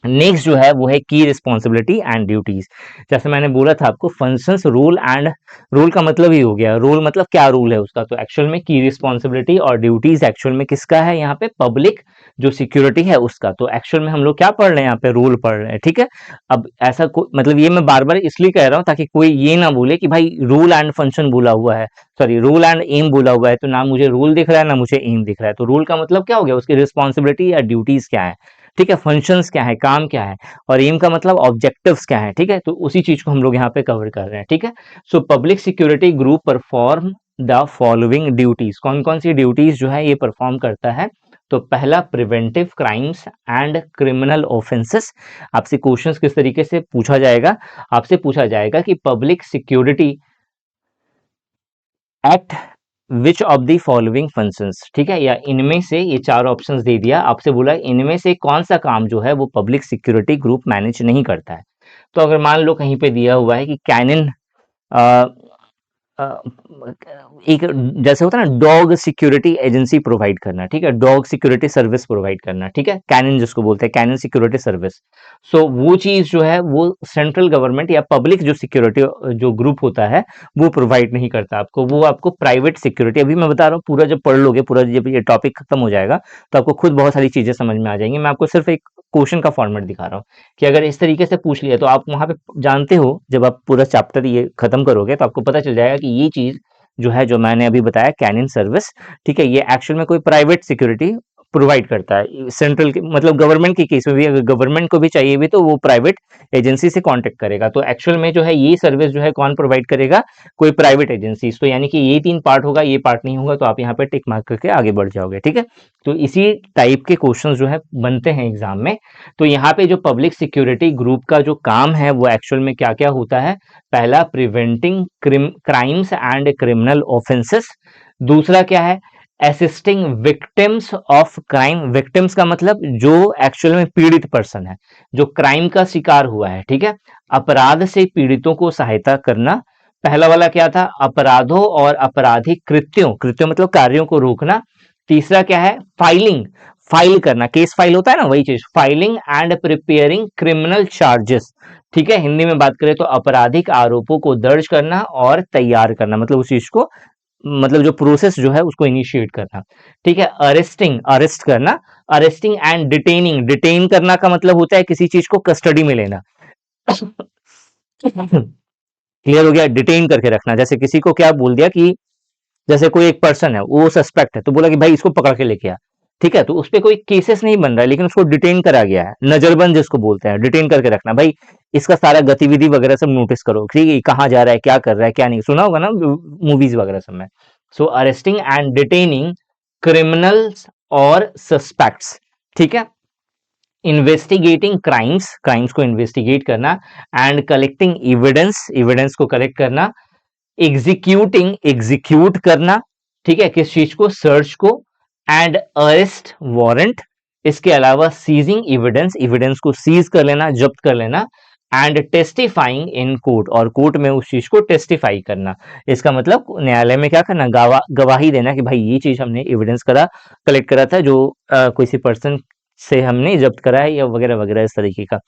नेक्स्ट जो है वो है की रिस्पॉन्सिबिलिटी एंड ड्यूटीज। जैसे मैंने बोला था आपको, फंक्शंस, रोल एंड, रोल का मतलब ही हो गया, रोल मतलब क्या रोल है उसका, तो एक्चुअल में की रिस्पॉन्सिबिलिटी और ड्यूटीज एक्चुअल में किसका है? यहाँ पे पब्लिक जो सिक्योरिटी है उसका। तो एक्चुअल में हम लोग क्या पढ़ रहे हैं यहाँ पे? रोल पढ़ रहे हैं, ठीक है। अब ऐसा मतलब ये मैं बार बार इसलिए कह रहा हूँ ताकि कोई ये ना बोले कि भाई रोल एंड फंक्शन बोला हुआ है, सॉरी रोल एंड एम बोला हुआ है, तो ना मुझे रोल दिख रहा है ना मुझे एम दिख रहा है। तो रोल का मतलब क्या हो गया? उसकी रिस्पॉन्सिबिलिटी या ड्यूटीज क्या है, ठीक है, फंक्शंस क्या है, काम क्या है, और एम का मतलब ऑब्जेक्टिव्स क्या है, ठीक है। तो उसी चीज को हम लोग यहाँ पे कवर कर रहे हैं, ठीक है। So public security group perform the following duties. कौन कौन सी ड्यूटीज जो है ये परफॉर्म करता है? तो पहला, preventive crimes and criminal offences. आपसे क्वेश्चंस किस तरीके से पूछा जाएगा? आपसे पूछा जाएगा कि public security act which of the following functions, ठीक है, या इनमें से, ये चार ऑप्शंस दे दिया, आपसे बोला इनमें से कौन सा काम जो है वो पब्लिक सिक्योरिटी ग्रुप मैनेज नहीं करता है। तो अगर मान लो कहीं पे दिया हुआ है कि कैनन, अ, एक जैसे होता है ना डॉग सिक्योरिटी एजेंसी प्रोवाइड करना, ठीक है, डॉग सिक्योरिटी सर्विस प्रोवाइड करना, ठीक है, कैनन जिसको बोलते हैं, कैनन सिक्योरिटी सर्विस। सो वो चीज जो है वो सेंट्रल गवर्नमेंट या पब्लिक जो सिक्योरिटी जो ग्रुप होता है वो प्रोवाइड नहीं करता आपको, वो आपको प्राइवेट सिक्योरिटी, अभी मैं बता रहा हूँ, पूरा जब पढ़ लोगे, पूरा जब ये टॉपिक खत्म हो जाएगा तो आपको खुद बहुत सारी चीजें समझ में आ जाएंगी। मैं आपको सिर्फ एक क्वेश्चन का फॉर्मेट दिखा रहा हूँ कि अगर इस तरीके से पूछ लिया तो आप वहां पे जानते हो, जब आप पूरा चैप्टर ये खत्म करोगे तो आपको पता चल जाएगा कि ये चीज जो है, जो मैंने अभी बताया कैनिन सर्विस, ठीक है, ये एक्चुअल में कोई प्राइवेट सिक्योरिटी प्रोवाइड करता है। सेंट्रल के मतलब गवर्नमेंट के केस में भी अगर गवर्नमेंट को भी चाहिए भी तो वो प्राइवेट एजेंसी से कांटेक्ट करेगा। तो एक्चुअल में जो है ये सर्विस जो है कौन प्रोवाइड करेगा? कोई प्राइवेट एजेंसी। तो यानी कि ये तीन पार्ट होगा, ये पार्ट नहीं होगा, तो आप यहाँ पे टिक मार्क करके आगे बढ़ जाओगे, ठीक है। तो इसी टाइप के क्वेश्चन जो है बनते हैं एग्जाम में। तो यहाँ पे जो पब्लिक सिक्योरिटी ग्रुप का जो काम है वो एक्चुअल में क्या क्या होता है? पहला, preventing crimes and criminal offences. दूसरा क्या है? Assisting victims of crime. Victims का मतलब जो एक्चुअल में पीड़ित पर्सन है, जो क्राइम का शिकार हुआ है, ठीक है, अपराध से पीड़ितों को सहायता करना। पहला वाला क्या था? अपराधों और आपराधिक कृत्यों, कृत्यों मतलब कार्यों को रोकना। तीसरा क्या है? फाइलिंग, फाइल करना, केस फाइल होता है ना, वही चीज, filing and preparing criminal charges, ठीक है, हिंदी में बात करें तो आपराधिक आरोपों को दर्ज करना और तैयार करना, मतलब उस चीज को, मतलब जो प्रोसेस जो है उसको इनिशिएट करना, ठीक है। अरेस्टिंग, अरेस्ट करना। अरेस्टिंग एंड डिटेनिंग, डिटेन करना का मतलब होता है किसी चीज को कस्टडी में लेना। क्लियर हो गया? डिटेन करके रखना, जैसे किसी को क्या बोल दिया कि जैसे कोई एक पर्सन है वो सस्पेक्ट है, तो बोला कि भाई इसको पकड़ के लेके आ, ठीक है, तो उस पर कोई केसेस नहीं बन रहा है लेकिन उसको डिटेन करा गया है, नजरबंद जिसको बोलते हैं, डिटेन करके रखना। भाई इसका सारा गतिविधि वगैरह सब नोटिस करो, ठीक है, कहाँ जा रहा है, क्या कर रहा है, क्या नहीं, सुना होगा ना मूवीज वगैरह सब में। सो अरेस्टिंग एंड डिटेनिंग क्रिमिनल्स और सस्पेक्ट्स, ठीक है, इन्वेस्टिगेटिंग क्राइम्स, क्राइम्स को इन्वेस्टिगेट करना, एंड कलेक्टिंग एविडेंस, एविडेंस को कलेक्ट करना, एग्जीक्यूटिंग, एग्जीक्यूट करना, ठीक है, किस चीज को, सर्च को, एंड अरेस्ट वारंट, इसके अलावा सीजिंग एविडेंस, एविडेंस को सीज कर लेना, जब्त कर लेना, एंड टेस्टिफाइंग इन कोर्ट, और कोर्ट में उस चीज को टेस्टिफाई करना, इसका मतलब न्यायालय में क्या करना, गवाही देना कि भाई ये चीज हमने एविडेंस करा, कलेक्ट करा था, जो किसी पर्सन से हमने जब्त करा है, या वगैरह वगैरह इस तरीके का,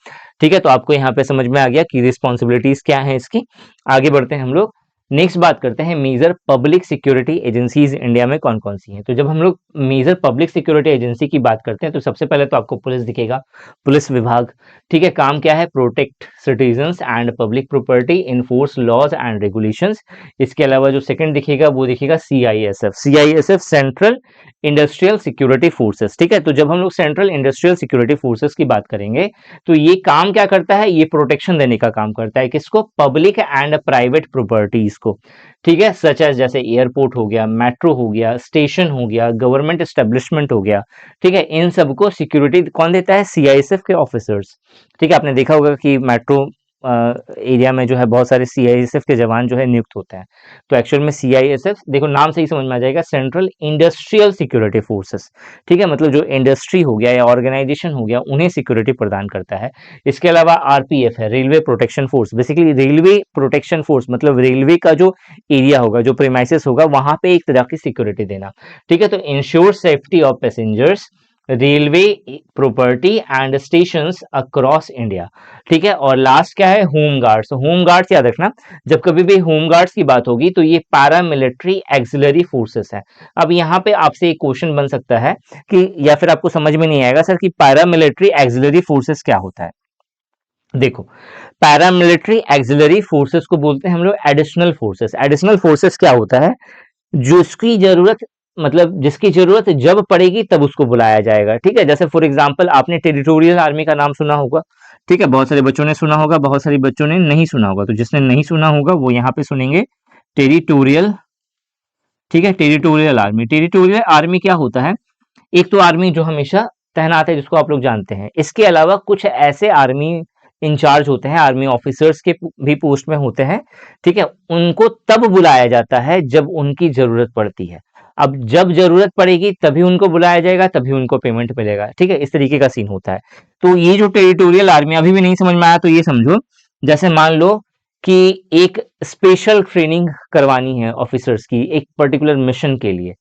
ठीक है। तो आपको यहाँ पे समझ में आ गया कि रिस्पॉन्सिबिलिटीज क्या है इसकी। आगे बढ़ते हैं हम लोग, नेक्स्ट बात करते हैं major public security agencies India में कौन कौन सी हैं। तो जब हम लोग मेजर पब्लिक सिक्योरिटी एजेंसी की बात करते हैं तो सबसे पहले तो आपको पुलिस दिखेगा, पुलिस विभाग, ठीक है, काम क्या है, protect citizens and public property, enforce laws and regulations. इसके अलावा जो सेकंड दिखेगा वो दिखेगा CISF, CISF central industrial security forces, ठीक है। तो जब हम लोग सेंट्रल इंडस्ट्रियल सिक्योरिटी फोर्सेस की बात करेंगे तो ये काम क्या करता है, ये प्रोटेक्शन देने का काम करता है, किसको, पब्लिक एंड प्राइवेट प्रॉपर्टीज को, ठीक है, सच एज जैसे एयरपोर्ट हो गया, मेट्रो हो गया, स्टेशन हो गया, गवर्नमेंट एस्टेब्लिशमेंट हो गया, ठीक है, इन सबको सिक्योरिटी कौन देता है, सीआईएसएफ के ऑफिसर्स, ठीक है। आपने देखा होगा कि मेट्रो एरिया में जो है बहुत सारे सीआईएसएफ के जवान जो है नियुक्त होते हैं। तो एक्चुअल में सीआईएसएफ, देखो नाम से ही समझ में आ जाएगा, सेंट्रल इंडस्ट्रियल सिक्योरिटी फोर्सेस, ठीक है, मतलब जो इंडस्ट्री हो गया या ऑर्गेनाइजेशन हो गया उन्हें सिक्योरिटी प्रदान करता है। इसके अलावा आरपीएफ है, railway protection force, basically railway protection force मतलब रेलवे का जो एरिया होगा, जो प्रीमाइसेस होगा, वहां पे एक तरह की सिक्योरिटी देना, ठीक है। तो ensure safety of passengers, railway property and stations across India, ठीक है। और लास्ट क्या है, होम गार्ड्स, होम गार्ड्स याद रखना, जब कभी भी होम गार्ड्स की बात होगी तो ये पैरामिलिट्री एक्सिलरी फोर्सेस है। अब यहाँ पे आपसे एक क्वेश्चन बन सकता है कि, या फिर आपको समझ में नहीं आएगा सर कि पैरामिलिट्री एक्सिलरी फोर्सेस क्या होता है। देखो, पैरामिलिट्री एक्सिलरी फोर्सेस को बोलते हैं हम लोग एडिशनल फोर्सेस। एडिशनल फोर्सेस क्या होता है, जिसकी जरूरत, मतलब जिसकी जरूरत जब पड़ेगी तब उसको बुलाया जाएगा, ठीक है। जैसे फॉर एग्जांपल आपने टेरिटोरियल आर्मी का नाम सुना होगा, ठीक है, बहुत सारे बच्चों ने सुना होगा, बहुत सारे बच्चों ने नहीं सुना होगा, तो जिसने नहीं सुना होगा वो यहाँ पे सुनेंगे टेरिटोरियल, ठीक है, टेरिटोरियल आर्मी। टेरिटोरियल आर्मी क्या होता है, एक तो आर्मी जो हमेशा तैनात है, जिसको आप लोग जानते हैं, इसके अलावा कुछ ऐसे आर्मी इंचार्ज होते हैं, आर्मी ऑफिसर्स के भी पोस्ट में होते हैं, ठीक है, उनको तब बुलाया जाता है जब उनकी जरूरत पड़ती है। अब जब जरूरत पड़ेगी तभी उनको बुलाया जाएगा, तभी उनको पेमेंट मिलेगा, ठीक है, इस तरीके का सीन होता है। तो ये जो टेरिटोरियल आर्मी, अभी भी नहीं समझ में आया तो ये समझो, जैसे मान लो कि एक स्पेशल ट्रेनिंग करवानी है ऑफिसर्स की एक पर्टिकुलर मिशन के लिए,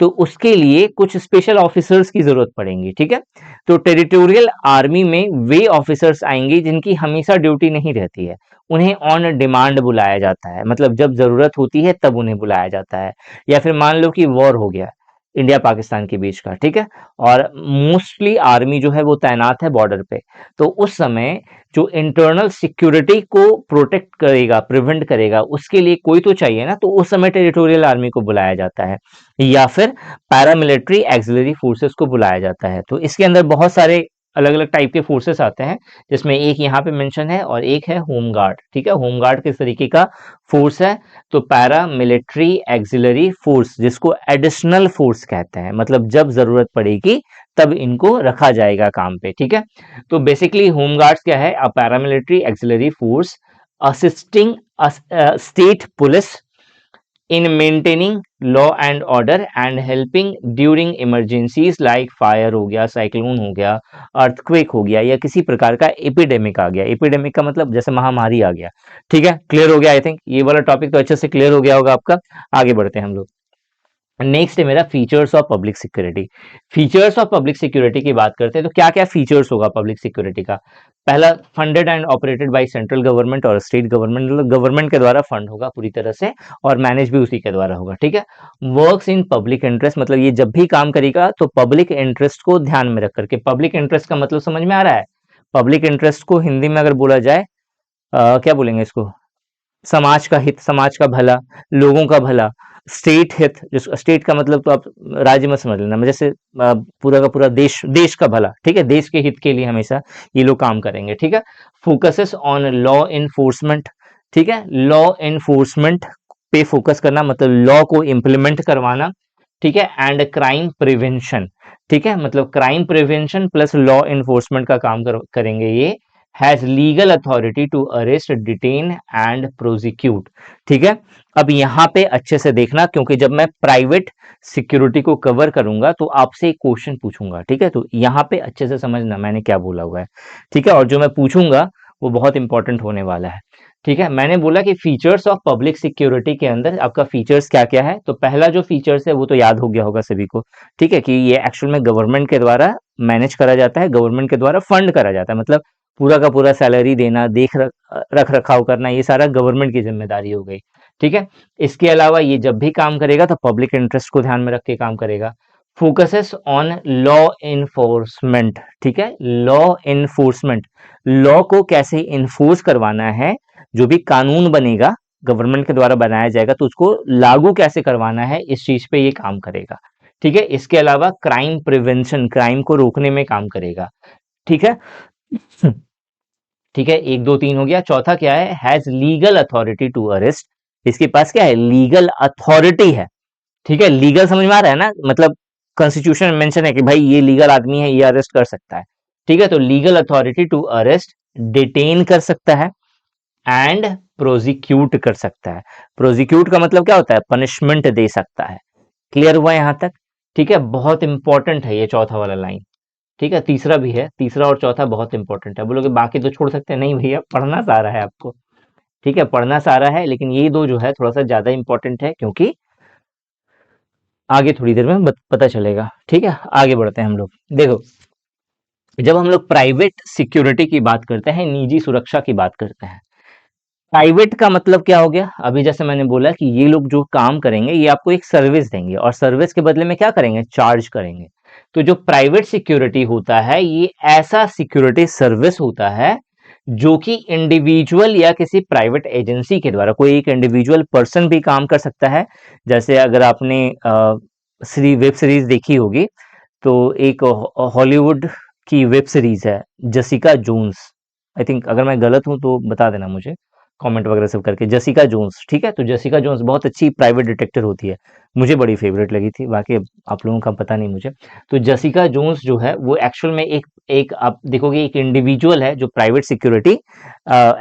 तो उसके लिए कुछ स्पेशल ऑफिसर्स की जरूरत पड़ेगी, ठीक है। तो टेरिटोरियल आर्मी में वे ऑफिसर्स आएंगे जिनकी हमेशा ड्यूटी नहीं रहती है, उन्हें ऑन डिमांड बुलाया जाता है, मतलब जब जरूरत होती है तब उन्हें बुलाया जाता है। या फिर मान लो कि वॉर हो गया इंडिया पाकिस्तान के बीच का, ठीक है, और मोस्टली आर्मी जो है वो तैनात है बॉर्डर पे, तो उस समय जो इंटरनल सिक्योरिटी को प्रोटेक्ट करेगा, प्रिवेंट करेगा, उसके लिए कोई तो चाहिए ना, तो उस समय टेरिटोरियल आर्मी को बुलाया जाता है, या फिर पैरामिलिट्री एक्सिलरी फोर्सेस को बुलाया जाता है। तो इसके अंदर बहुत सारे अलग अलग टाइप के फोर्सेस आते हैं, जिसमें एक यहाँ पे मेंशन है और एक है होम गार्ड, ठीक है। होम गार्ड किस तरीके का फोर्स है, तो पैरा मिलिट्री एक्सिलरी फोर्स, जिसको एडिशनल फोर्स कहते हैं, मतलब जब जरूरत पड़ेगी तब इनको रखा जाएगा काम पे, ठीक है। तो बेसिकली होम गार्ड्स क्या है, a paramilitary auxiliary force assisting state police in maintaining law and order and helping during emergencies like fire हो गया, साइक्लोन हो गया, अर्थक्वेक हो गया, या किसी प्रकार का एपिडेमिक आ गया। एपिडेमिक का मतलब जैसे महामारी आ गया, ठीक है, क्लियर हो गया। आई थिंक ये वाला टॉपिक तो अच्छे से क्लियर हो गया होगा आपका। आगे बढ़ते हैं हम लोग, नेक्स्ट है मेरा features of public security. Features of public security की बात करते हैं तो क्या क्या फीचर्स होगा पब्लिक सिक्योरिटी का। पहला, funded and operated by central government और स्टेट गवर्नमेंट, मतलब गवर्नमेंट के द्वारा फंड होगा पूरी तरह से और मैनेज भी उसी के द्वारा होगा, ठीक है। वर्क्स इन पब्लिक इंटरेस्ट, मतलब ये जब भी काम करेगा तो पब्लिक इंटरेस्ट को ध्यान में रख करके। पब्लिक इंटरेस्ट का मतलब समझ में आ रहा है, पब्लिक इंटरेस्ट को हिंदी में अगर बोला जाए क्या बोलेंगे इसको, समाज का हित, समाज का भला, लोगों का भला, स्टेट हित, जिस स्टेट का मतलब तो आप राज्य में समझ लेना, जैसे पूरा का पूरा देश, देश का भला, ठीक है, देश के हित के लिए हमेशा ये लोग काम करेंगे, ठीक है। फोकसेस ऑन लॉ इन्फोर्समेंट, ठीक है, लॉ इन्फोर्समेंट पे फोकस करना, मतलब लॉ को इम्प्लीमेंट करवाना, ठीक है, एंड क्राइम प्रिवेंशन, ठीक है, मतलब crime prevention plus law enforcement का काम करेंगे ये। Has legal authority to arrest, detain and prosecute, ठीक है। अब यहाँ पे अच्छे से देखना, क्योंकि जब मैं प्राइवेट सिक्योरिटी को कवर करूंगा तो आपसे एक क्वेश्चन पूछूंगा, ठीक है, तो यहाँ पे अच्छे से समझना मैंने क्या बोला हुआ है, ठीक है, और जो मैं पूछूंगा वो बहुत इंपॉर्टेंट होने वाला है, ठीक है। मैंने बोला कि फीचर्स ऑफ पब्लिक सिक्योरिटी के अंदर आपका फीचर्स क्या क्या है, तो पहला जो फीचर्स है वो तो याद हो गया होगा सभी को, ठीक है, कि ये एक्चुअल में गवर्नमेंट के द्वारा मैनेज करा जाता है, गवर्नमेंट के द्वारा फंड करा जाता है, मतलब पूरा का पूरा सैलरी देना, रख रखाव करना, ये सारा गवर्नमेंट की जिम्मेदारी हो गई, ठीक है। इसके अलावा ये जब भी काम करेगा तो पब्लिक इंटरेस्ट को ध्यान में रख के काम करेगा। फोकसेस ऑन लॉ इन्फोर्समेंट, ठीक है, लॉ इन्फोर्समेंट, लॉ को कैसे इन्फोर्स करवाना है, जो भी कानून बनेगा गवर्नमेंट के द्वारा बनाया जाएगा तो उसको लागू कैसे करवाना है, इस चीज पे ये काम करेगा, ठीक है। इसके अलावा क्राइम प्रिवेंशन, क्राइम को रोकने में काम करेगा, ठीक है। ठीक है, एक दो तीन हो गया। चौथा क्या है, has legal authority to arrest, इसके पास क्या है, लीगल अथॉरिटी है, ठीक है। लीगल समझ में आ रहा है ना, मतलब कॉन्स्टिट्यूशन में मेंशन है कि भाई ये लीगल आदमी है, ये अरेस्ट कर सकता है, ठीक है। तो legal authority to arrest, detain कर सकता है एंड प्रोसिक्यूट कर सकता है। प्रोसिक्यूट का मतलब क्या होता है, पनिशमेंट दे सकता है। क्लियर हुआ यहां तक, ठीक है। बहुत इंपॉर्टेंट है ये चौथा वाला लाइन, ठीक है। तीसरा भी है, तीसरा और चौथा बहुत इंपॉर्टेंट है। बोलोगे बाकी तो छोड़ सकते हैं, नहीं भैया, पढ़ना सारा रहा है आपको, ठीक है, पढ़ना सारा है, लेकिन ये दो जो है थोड़ा सा ज्यादा इंपॉर्टेंट है, क्योंकि आगे थोड़ी देर में पता चलेगा, ठीक है। आगे बढ़ते हैं हम लोग। देखो, जब हम लोग प्राइवेट सिक्योरिटी की बात करते हैं, निजी सुरक्षा की बात करते हैं, प्राइवेट का मतलब क्या हो गया, अभी जैसे मैंने बोला कि ये लोग जो काम करेंगे ये आपको एक सर्विस देंगे, और सर्विस के बदले में क्या करेंगे, चार्ज करेंगे। तो जो प्राइवेट सिक्योरिटी होता है ये ऐसा सिक्योरिटी सर्विस होता है जो कि इंडिविजुअल या किसी प्राइवेट एजेंसी के द्वारा, कोई एक इंडिविजुअल पर्सन भी काम कर सकता है। जैसे अगर आपने वेब सीरीज देखी होगी, तो एक हॉलीवुड की वेब सीरीज है जसिका जोन्स, आई थिंक, अगर मैं गलत हूं तो बता देना मुझे कमेंट वगैरह सब करके, जसिका जोन्स, ठीक है। तो जसिका जोन्स बहुत अच्छी प्राइवेट डिटेक्टिव होती है, मुझे बड़ी फेवरेट लगी थी, बाकी आप लोगों का पता नहीं मुझे। तो जसिका जोन्स जो है वो एक्चुअल में एक एक आप देखोगे एक इंडिविजुअल है जो प्राइवेट सिक्योरिटी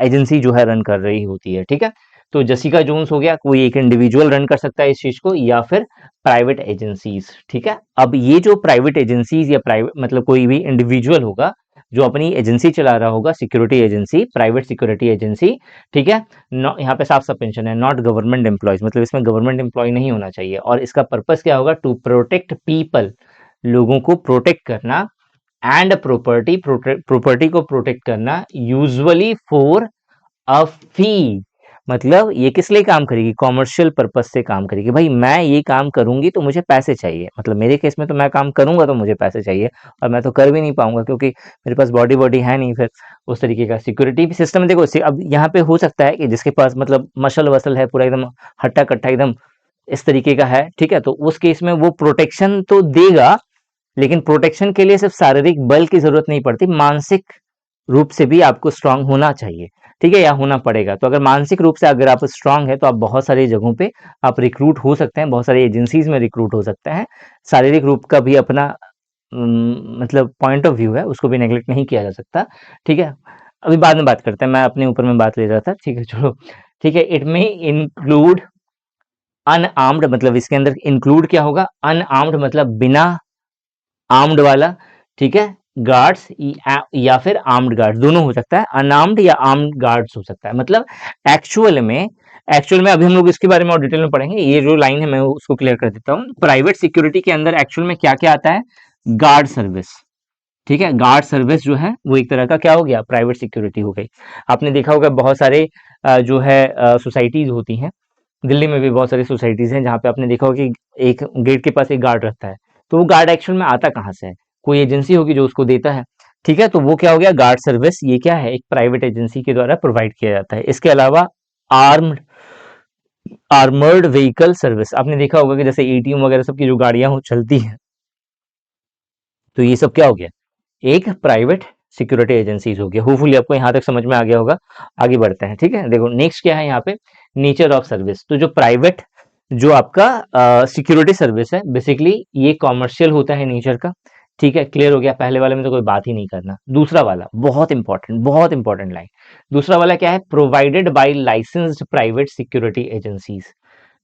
एजेंसी जो है रन कर रही होती है, ठीक है। तो जसिका जोन्स हो गया, कोई एक इंडिविजुअल रन कर सकता है इस चीज को, या फिर प्राइवेट एजेंसीज, ठीक है। अब ये जो प्राइवेट एजेंसीज या प्राइवेट मतलब कोई भी इंडिविजुअल होगा जो अपनी एजेंसी चला रहा होगा, security agency, private security agency, ठीक है। यहाँ पे साफ साफ मेंशन है, नॉट गवर्नमेंट एम्प्लॉयज, मतलब इसमें गवर्नमेंट एम्प्लॉय नहीं होना चाहिए, और इसका पर्पस क्या होगा, टू प्रोटेक्ट पीपल, लोगों को प्रोटेक्ट करना, एंड प्रॉपर्टी को प्रोटेक्ट करना, यूजुअली फॉर अ फी, मतलब ये किस लिए काम करेगी, कॉमर्शियल पर्पस से काम करेगी, भाई मैं ये काम करूंगी तो मुझे पैसे चाहिए, मतलब मेरे केस में तो मैं काम करूंगा तो मुझे पैसे चाहिए, और मैं तो कर भी नहीं पाऊंगा क्योंकि मेरे पास बॉडी बॉडी है नहीं फिर उस तरीके का सिक्योरिटी सिस्टम। देखो अब यहाँ पे हो सकता है कि जिसके पास मतलब मसल वसल है पूरा एकदम हट्टा कट्टा एकदम इस तरीके का है, ठीक है, तो उस केस में वो प्रोटेक्शन तो देगा, लेकिन प्रोटेक्शन के लिए सिर्फ शारीरिक बल की जरूरत नहीं पड़ती, मानसिक रूप से भी आपको स्ट्रांग होना चाहिए, ठीक है, या होना पड़ेगा। तो अगर मानसिक रूप से अगर आप स्ट्रांग है तो आप बहुत सारी जगहों पे आप रिक्रूट हो सकते हैं, बहुत सारी एजेंसीज में रिक्रूट हो सकते हैं। शारीरिक रूप का भी अपना मतलब पॉइंट ऑफ व्यू है, उसको भी नेग्लेक्ट नहीं किया जा सकता, ठीक है। अभी बाद में बात करते हैं, मैं अपने ऊपर में बात ले रहा था, ठीक है, चलो, ठीक है। इट में इंक्लूड अनआर्म्ड, मतलब इसके अंदर इंक्लूड क्या होगा, अनआर्म्ड मतलब बिना आर्म्ड वाला, ठीक है, गार्ड्स या फिर आर्म्ड गार्ड दोनों हो सकता है, अनआर्म्ड या आर्म्ड गार्ड्स हो सकता है, मतलब एक्चुअल में अभी हम लोग इसके बारे में और डिटेल में पढ़ेंगे, ये जो लाइन है मैं उसको क्लियर कर देता हूँ। प्राइवेट सिक्योरिटी के अंदर एक्चुअल में क्या क्या आता है, गार्ड सर्विस, ठीक है, गार्ड सर्विस जो है वो एक तरह का क्या हो गया, प्राइवेट सिक्योरिटी हो गई। आपने देखा होगा बहुत सारे जो है सोसाइटीज होती हैं, दिल्ली में भी बहुत सारी सोसाइटीज हैं जहाँ पे आपने देखा होगा कि एक गेट के पास एक गार्ड रहता है, तो वो गार्ड एक्चुअल में आता कहाँ से है, कोई एजेंसी होगी जो उसको देता है, ठीक है। तो वो क्या हो गया, गार्ड सर्विस, ये क्या है, एक प्राइवेट एजेंसी के द्वारा प्रोवाइड किया जाता है। इसके अलावा आर्म्ड आर्मर्ड व्हीकल सर्विस, आपने देखा होगा कि जैसे एटीएम वगैरह सबकी जो गाड़ियां चलती हैं, तो ये सब क्या हो गया, एक प्राइवेट सिक्योरिटी एजेंसीज हो गया। होपफुली आपको यहाँ तक समझ में आ गया होगा। आगे बढ़ते हैं, ठीक है। देखो नेक्स्ट क्या है यहाँ पे, नेचर ऑफ सर्विस। तो जो प्राइवेट, जो आपका सिक्योरिटी सर्विस है, बेसिकली ये कॉमर्शियल होता है नेचर का, ठीक है। क्लियर हो गया, पहले वाले में तो कोई बात ही नहीं करना। दूसरा वाला बहुत इंपॉर्टेंट लाइन, दूसरा वाला क्या है, provided by licensed private security agencies,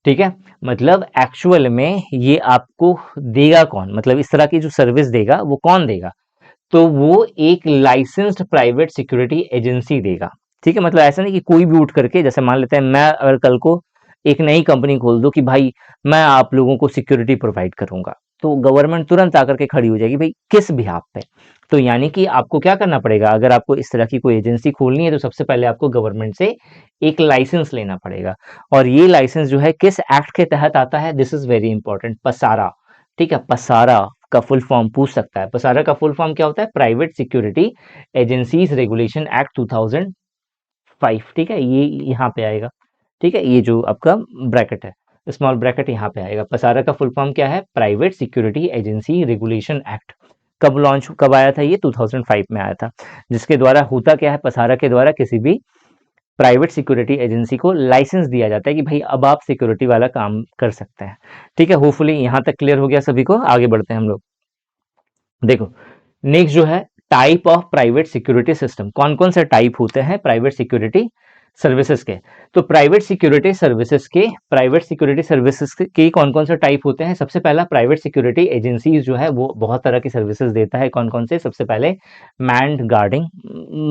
ठीक है। मतलब एक्चुअल में ये आपको देगा कौन, मतलब इस तरह की जो सर्विस देगा वो कौन देगा, तो वो एक लाइसेंस्ड प्राइवेट सिक्योरिटी एजेंसी देगा, ठीक है। मतलब ऐसा नहीं कि कोई भी उठ करके, जैसे मान लेते हैं मैं अगर कल को एक नई कंपनी खोल दूं कि भाई मैं आप लोगों को सिक्योरिटी प्रोवाइड करूंगा, तो गवर्नमेंट तुरंत आकर के खड़ी हो जाएगी, भाई किस बिहाफ पे। तो यानी कि आपको क्या करना पड़ेगा, अगर आपको इस तरह की कोई एजेंसी खोलनी है तो सबसे पहले आपको गवर्नमेंट से एक लाइसेंस लेना पड़ेगा। और ये लाइसेंस जो है किस एक्ट के तहत आता है, दिस इज वेरी इंपॉर्टेंट, पसारा, ठीक है। पसारा का फुल फॉर्म पूछ सकता है, पसारा का फुल फॉर्म क्या होता है, private security agencies regulation act 2005, ठीक है। ये यहाँ पे आएगा, ठीक है। ये जो आपका ब्रैकेट है, स्मॉल ब्रैकेट यहाँ पे आएगा। पसारा का फुल फॉर्म क्या है, private security agency regulation act. कब आया था ये, 2005 में आया था। जिसके द्वारा होता क्या है, पसारा के द्वारा किसी भी प्राइवेट सिक्योरिटी एजेंसी को लाइसेंस दिया जाता है कि भाई अब आप सिक्योरिटी वाला काम कर सकते हैं, ठीक है। होपफुली यहाँ तक क्लियर हो गया सभी को। आगे बढ़ते हैं हम लोग। देखो नेक्स्ट जो है, type of private security system, कौन कौन से टाइप होते हैं प्राइवेट सिक्योरिटी सर्विसेज के। तो प्राइवेट सिक्योरिटी सर्विसेज के कौन कौन से टाइप होते हैं। सबसे पहला, प्राइवेट सिक्योरिटी एजेंसीज जो है वो बहुत तरह की सर्विसेज देता है। कौन कौन से, सबसे पहले मैन्ड गार्डिंग,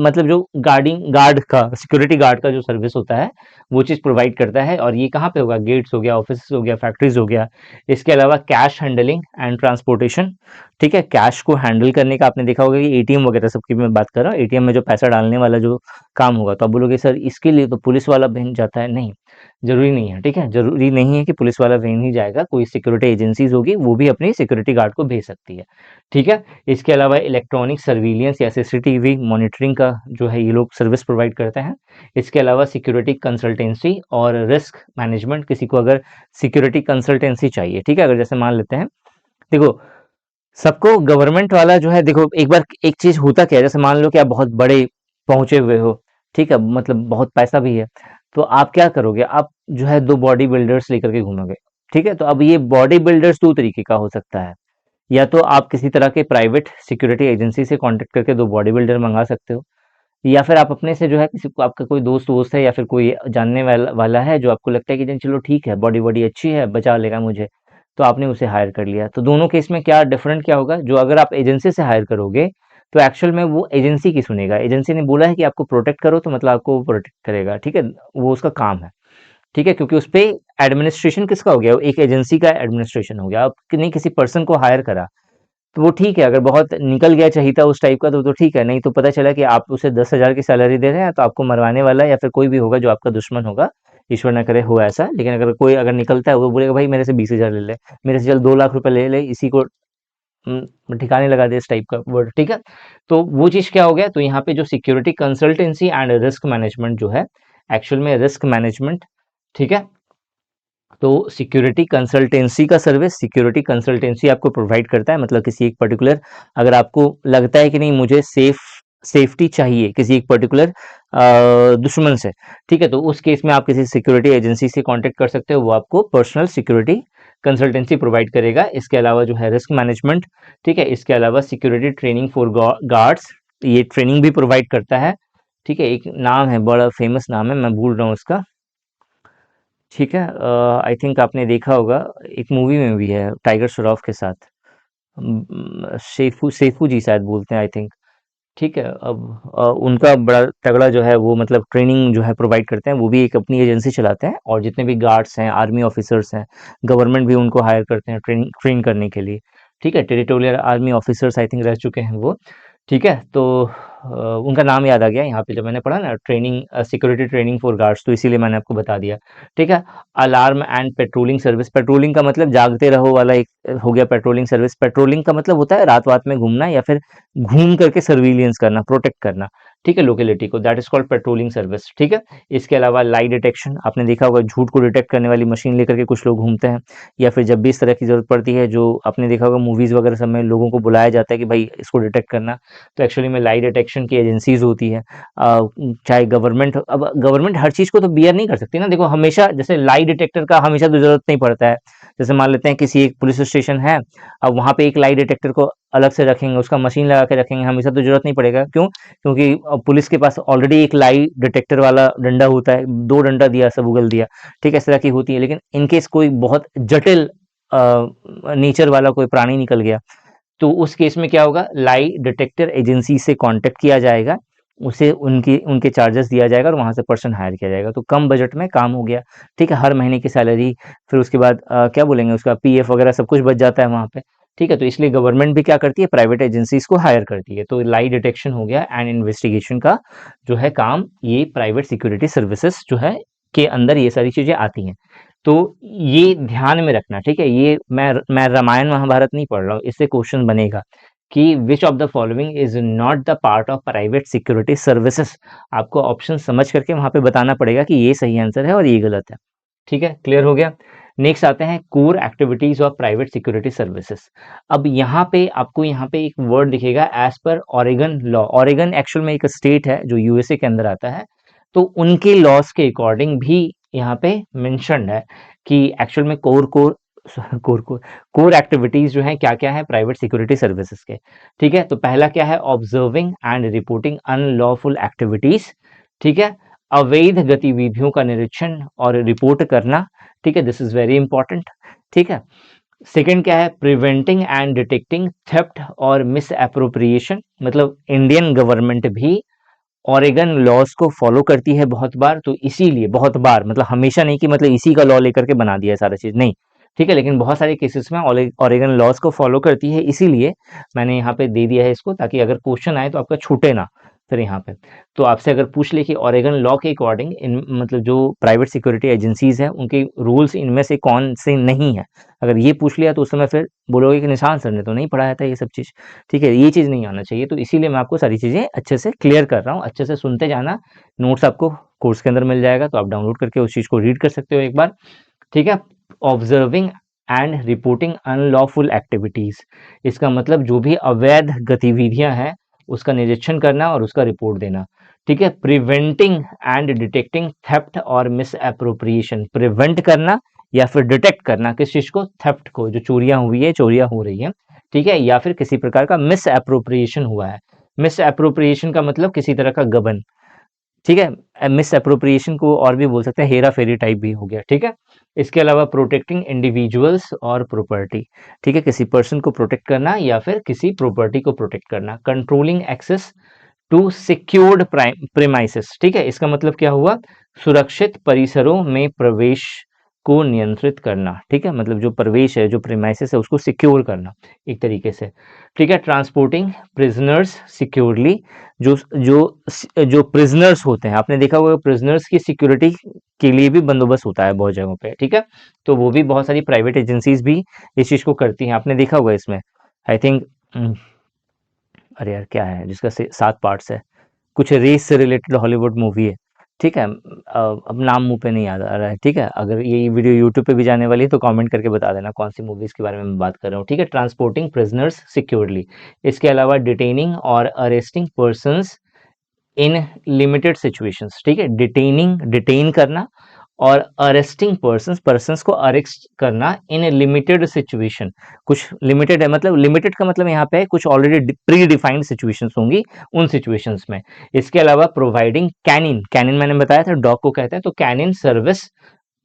मतलब जो गार्ड का, सिक्योरिटी गार्ड का जो सर्विस होता है वो चीज प्रोवाइड करता है। और ये कहाँ पे होगा, गेट्स हो गया, ऑफिस हो गया, फैक्ट्रीज हो गया। इसके अलावा कैश हैंडलिंग एंड ट्रांसपोर्टेशन, ठीक है। कैश को हैंडल करने का, आपने देखा होगा कि एटीएम वगैरह सबकी मैं बात कर रहा हूँ, एटीएम में जो पैसा डालने वाला जो काम होगा, तो आप बोलोगे सर इसके लिए तो पुलिस वाला बहन जाता है, नहीं, जरूरी नहीं है, ठीक है। जरूरी नहीं है कि पुलिस वाला बहन ही जाएगा, कोई सिक्योरिटी एजेंसीज होगी वो भी अपनी सिक्योरिटी गार्ड को भेज सकती है, ठीक है। इसके अलावा इलेक्ट्रॉनिक सर्विलियंस या सीसीटीवी मॉनिटरिंग का जो है ये लोग सर्विस प्रोवाइड करते हैं। इसके अलावा सिक्योरिटी कंसल्टेंसी और रिस्क मैनेजमेंट, किसी को अगर सिक्योरिटी कंसल्टेंसी चाहिए, ठीक है, अगर जैसे मान लेते हैं, देखो सबको गवर्नमेंट वाला जो है, देखो एक बार एक चीज होता क्या है, जैसे मान लो कि आप बहुत बड़े पहुंचे हुए हो, ठीक है, मतलब बहुत पैसा भी है, तो आप क्या करोगे, आप जो है दो बॉडी बिल्डर्स लेकर के घूमोगे, ठीक है। तो अब ये बॉडी बिल्डर्स दो तरीके का हो सकता है, या तो आप किसी तरह के प्राइवेट सिक्योरिटी एजेंसी से कांटेक्ट करके दो बॉडी बिल्डर मंगा सकते हो, या फिर आप अपने से जो है किसी को, आपका कोई दोस्त वोस्त है या फिर कोई जानने वाला है जो आपको लगता है कि नहीं चलो ठीक है, बॉडी बॉडी अच्छी है, बचा लेगा मुझे, तो आपने उसे हायर कर लिया। तो दोनों केस में क्या डिफरेंट क्या होगा, जो अगर आप एजेंसी से हायर करोगे तो एक्चुअल में वो एजेंसी की सुनेगा, एजेंसी ने बोला है कि आपको प्रोटेक्ट करो तो मतलब आपको वो प्रोटेक्ट करेगा, ठीक है, वो उसका काम है, ठीक है। क्योंकि उस पे एडमिनिस्ट्रेशन किसका हो गया, वो एक एजेंसी का एडमिनिस्ट्रेशन हो गया। आप नहीं किसी पर्सन को हायर करा, तो वो ठीक है, अगर बहुत निकल गया चाहिए उस टाइप का तो ठीक है, नहीं तो पता चला कि आप उसे 10,000 की सैलरी दे रहे हैं तो आपको मरवाने वाला है, या फिर कोई भी होगा जो आपका दुश्मन होगा, ईश्वर ना करे हो ऐसा। लेकिन अगर कोई अगर निकलता है, वो बोलेगा भाई मेरे से 20,000 ले ले, मेरे से चल 2 लाख रुपए ले ले, इसी को ठिकाने लगा दे, इस टाइप का वर्ड, ठीक है। तो वो चीज क्या हो गया, तो यहाँ पे जो security consultancy and risk management जो है, एक्चुअल में रिस्क मैनेजमेंट, ठीक है। तो सिक्योरिटी कंसल्टेंसी आपको प्रोवाइड करता है, मतलब किसी एक पर्टिकुलर, अगर आपको लगता है कि नहीं मुझे सेफ्टी चाहिए किसी एक पर्टिकुलर दुश्मन से, ठीक है, तो उस केस में आप किसी सिक्योरिटी एजेंसी से कांटेक्ट कर सकते हो, वो आपको पर्सनल सिक्योरिटी कंसल्टेंसी प्रोवाइड करेगा। इसके अलावा जो है रिस्क मैनेजमेंट, ठीक है। इसके अलावा सिक्योरिटी ट्रेनिंग फॉर गार्ड्स, ये ट्रेनिंग भी प्रोवाइड करता है, ठीक है। एक नाम है, बड़ा फेमस नाम है, मैं भूल रहा हूँ उसका, ठीक है। आई थिंक आपने देखा होगा, एक मूवी में भी है टाइगर श्रॉफ के साथ, शेफू शेफू जी शायद बोलते हैं आई थिंक, ठीक है। अब उनका बड़ा तगड़ा जो है वो, मतलब ट्रेनिंग जो है प्रोवाइड करते हैं, वो भी एक अपनी एजेंसी चलाते हैं, और जितने भी गार्ड्स हैं, आर्मी ऑफिसर्स हैं, गवर्नमेंट भी उनको हायर करते हैं ट्रेन करने के लिए, ठीक है। Territorial army officers I think रह चुके हैं वो, ठीक है। तो उनका नाम याद आ गया यहाँ पे जब मैंने पढ़ा ना, training security training for guards, तो इसीलिए मैंने आपको बता दिया, ठीक है। Alarm and patrolling service, patrolling का मतलब जागते रहो वाला एक हो गया पेट्रोलिंग सर्विस। पेट्रोलिंग का मतलब होता है रात रात में घूमना, या फिर घूम करके सर्विलियंस करना, प्रोटेक्ट करना, ठीक है, लोकेलिटी को, that is called patrolling service. ठीक है, इसके अलावा लाई डिटेक्शन, आपने देखा होगा झूठ को डिटेक्ट करने वाली मशीन लेकर के कुछ लोग घूमते हैं, या फिर जब भी इस तरह की जरूरत पड़ती है, जो आपने देखा होगा मूवीज वगैरह सब में लोगों को बुलाया जाता है कि भाई इसको डिटेक्ट करना, तो एक्चुअली में लाई डिटेक्शन की एजेंसीज होती है। चाहे गवर्नमेंट, अब गवर्नमेंट हर चीज को तो बियर नहीं कर सकती ना, देखो हमेशा जैसे लाई डिटेक्टर का हमेशा तो जरूरत नहीं पड़ता है। जैसे मान लेते हैं किसी एक पुलिस स्टेशन है, अब वहां पे एक लाई डिटेक्टर को अलग से रखेंगे, उसका मशीन लगा के रखेंगे, हमेशा तो जरूरत नहीं पड़ेगा। क्यों? क्योंकि पुलिस के पास ऑलरेडी एक लाई डिटेक्टर वाला डंडा होता है, दो डंडा दिया, सब उगल दिया, ठीक है, इस तरह की होती है। लेकिन इनकेस कोई बहुत जटिल नेचर वाला कोई प्राणी निकल गया, तो उस केस में क्या होगा, लाई डिटेक्टर एजेंसी से कांटेक्ट किया जाएगा, उसे उनकी उनके चार्जेस दिया जाएगा और वहां से पर्सन हायर किया जाएगा, तो कम बजट में काम हो गया। ठीक है, हर महीने की सैलरी, फिर उसके बाद क्या बोलेंगे, उसका पीएफ वगैरह सब कुछ बच जाता है वहां पे। ठीक है, तो इसलिए गवर्नमेंट भी क्या करती है, प्राइवेट एजेंसीज को हायर करती है। तो लाई डिटेक्शन हो गया एंड इन्वेस्टिगेशन का जो है काम, ये प्राइवेट सिक्योरिटी सर्विसेज जो है के अंदर ये सारी चीजें आती हैं। तो ये ध्यान में रखना, ठीक है, ये मैं रामायण महाभारत नहीं पढ़ रहा हूँ, इससे क्वेश्चन बनेगा कि which of the following is not the part of private security services. आपको ऑप्शन समझ करके वहां पे बताना पड़ेगा कि ये सही आंसर है और ये गलत है। ठीक है, क्लियर हो गया। नेक्स्ट आते हैं core activities of private security services. अब यहाँ पे आपको यहाँ पे एक वर्ड दिखेगा, as per Oregon law. Oregon actual में एक स्टेट है जो यूएसए के अंदर आता है, तो उनके लॉस के अकॉर्डिंग भी यहाँ पे मेंशन्ड है कि एक्चुअल में core core core core core activities जो है क्या क्या है प्राइवेट सिक्योरिटी सर्विसेज के। ठीक है, तो पहला क्या है, observing and reporting unlawful activities. ठीक है, अवैध गतिविधियों का निरीक्षण और रिपोर्ट करना। ठीक है, दिस इज वेरी इंपॉर्टेंट। ठीक है, सेकंड क्या है, प्रिवेंटिंग एंड डिटेक्टिंग थेफ्ट और मिस एप्रोप्रिएशन। मतलब इंडियन गवर्नमेंट भी ऑरेगन लॉज को फॉलो करती है बहुत बार, तो इसीलिए बहुत बार, मतलब हमेशा नहीं कि मतलब इसी का लॉ लेकर के बना दिया है सारा चीज, नहीं। ठीक है, लेकिन बहुत सारे केसेस में ऑरेगन लॉज को फॉलो करती है, इसीलिए मैंने यहाँ पे दे दिया है इसको, ताकि अगर क्वेश्चन आए तो आपका छूटे ना। फिर यहाँ पे तो आपसे अगर पूछ ले कि ऑरेगन लॉ के अकॉर्डिंग इन मतलब जो प्राइवेट सिक्योरिटी एजेंसीज है उनके रूल्स इनमें से कौन से नहीं है, अगर ये पूछ लिया तो उस समय फिर बोलोगे कि निशान सर ने तो नहीं पढ़ाया था ये सब चीज। ठीक है, ये चीज नहीं आना चाहिए, तो इसीलिए मैं आपको सारी चीजें अच्छे से क्लियर कर रहा हूँ, अच्छे से सुनते जाना। नोट्स आपको कोर्स के अंदर मिल जाएगा, तो आप डाउनलोड करके उस चीज को रीड कर सकते हो एक बार। ठीक है, observing and reporting unlawful activities, इसका मतलब जो भी अवैध गतिविधियां हैं उसका निरीक्षण करना और उसका रिपोर्ट देना। ठीक है, प्रिवेंटिंग एंड डिटेक्टिंग थेफ्ट और मिस एप्रोप्रिएशन, प्रिवेंट करना या फिर डिटेक्ट करना किस चीज को, थेफ्ट को, जो चोरियां हुई है, चोरियां हो रही है। ठीक है, या फिर किसी प्रकार का मिस एप्रोप्रिएशन हुआ है। मिस एप्रोप्रिएशन का मतलब किसी तरह का गबन। ठीक है, मिस अप्रोप्रिएशन को और भी बोल सकते हैं, हेरा फेरी टाइप भी हो गया। ठीक है, इसके अलावा प्रोटेक्टिंग इंडिविजुअल्स और प्रॉपर्टी। ठीक है, किसी पर्सन को प्रोटेक्ट करना या फिर किसी प्रॉपर्टी को प्रोटेक्ट करना। Controlling access to secured premises. ठीक है, इसका मतलब क्या हुआ, सुरक्षित परिसरों में प्रवेश को नियंत्रित करना। ठीक है, मतलब जो प्रवेश है, जो प्रेमाइसेस है, उसको सिक्योर करना एक तरीके से। ठीक है, ट्रांसपोर्टिंग प्रिजनर्स सिक्योरली, जो जो जो प्रिजनर्स होते हैं, आपने देखा होगा प्रिजनर्स की सिक्योरिटी के लिए भी बंदोबस्त होता है बहुत जगहों पे। ठीक है, तो वो भी बहुत सारी प्राइवेट एजेंसीज भी इस चीज को करती हैं, आपने देखा होगा इसमें। आई थिंक अरे यार क्या है जिसका 7 पार्ट्स है, कुछ रेस से रिलेटेड हॉलीवुड मूवी है। ठीक है, अब नाम मुंह पे नहीं याद आ रहा है। ठीक है, अगर ये वीडियो यूट्यूब पे भी जाने वाली है तो कमेंट करके बता देना कौन सी मूवीज के बारे में मैं बात कर रहा हूँ। ठीक है, ट्रांसपोर्टिंग प्रिजनर्स सिक्योरली। इसके अलावा डिटेनिंग और arresting persons in limited situations. ठीक है, डिटेन करना और अरेस्टिंग पर्संस, पर्संस को अरेस्ट करना इन लिमिटेड सिचुएशन। कुछ लिमिटेड है, मतलब लिमिटेड का मतलब यहाँ पे कुछ ऑलरेडी प्री डिफाइंड सिचुएशंस होंगी, उन सिचुएशंस में। इसके अलावा प्रोवाइडिंग कैनिन, कैनिन मैंने बताया था डॉग को कहते हैं, तो कैनिन सर्विस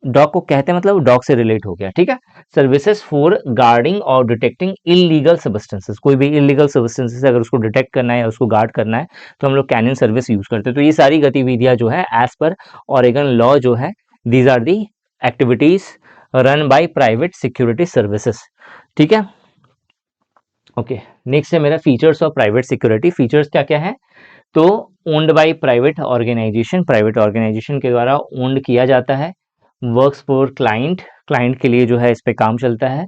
डॉग को कहते हैं, मतलब डॉग से रिलेट हो गया। ठीक है, सर्विसेज फॉर गार्डिंग और डिटेक्टिंग इलीगल सब्सटेंसेस, कोई भी इलीगल सब्सटेंसेस अगर उसको डिटेक्ट करना है या उसको गार्ड करना है तो हम लोग कैनिन सर्विस यूज करते हैं। तो ये सारी गतिविधियां जो है एज पर ऑरेगन लॉ जो है, these are the activities run by private security services. ठीक है, ओके, नेक्स्ट है मेरा features of private security. Features क्या क्या है, तो owned by private organisation, private organisation के द्वारा ओन्ड किया जाता है। वर्क्स फॉर क्लाइंट, क्लाइंट के लिए जो है इस पे काम चलता है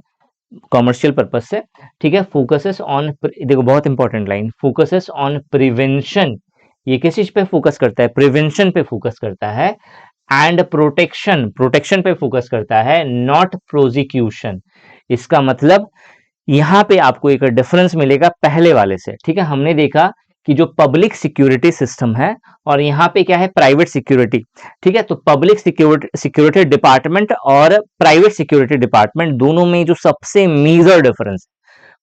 कॉमर्शियल पर्पज से। ठीक है, फोकसेस ऑन, देखो बहुत important line, focuses on prevention ये किस चीज पे फोकस करता है? प्रिवेंशन पे फोकस करता है, एंड प्रोटेक्शन, प्रोटेक्शन पे फोकस करता है, नॉट प्रोसिक्यूशन। इसका मतलब यहां पे आपको एक डिफरेंस मिलेगा पहले वाले से। ठीक है, हमने देखा कि जो पब्लिक सिक्योरिटी सिस्टम है और यहाँ पे क्या है, प्राइवेट सिक्योरिटी। ठीक है, तो पब्लिक सिक्योरिटी डिपार्टमेंट और प्राइवेट सिक्योरिटी डिपार्टमेंट दोनों में जो सबसे मेजर डिफरेंस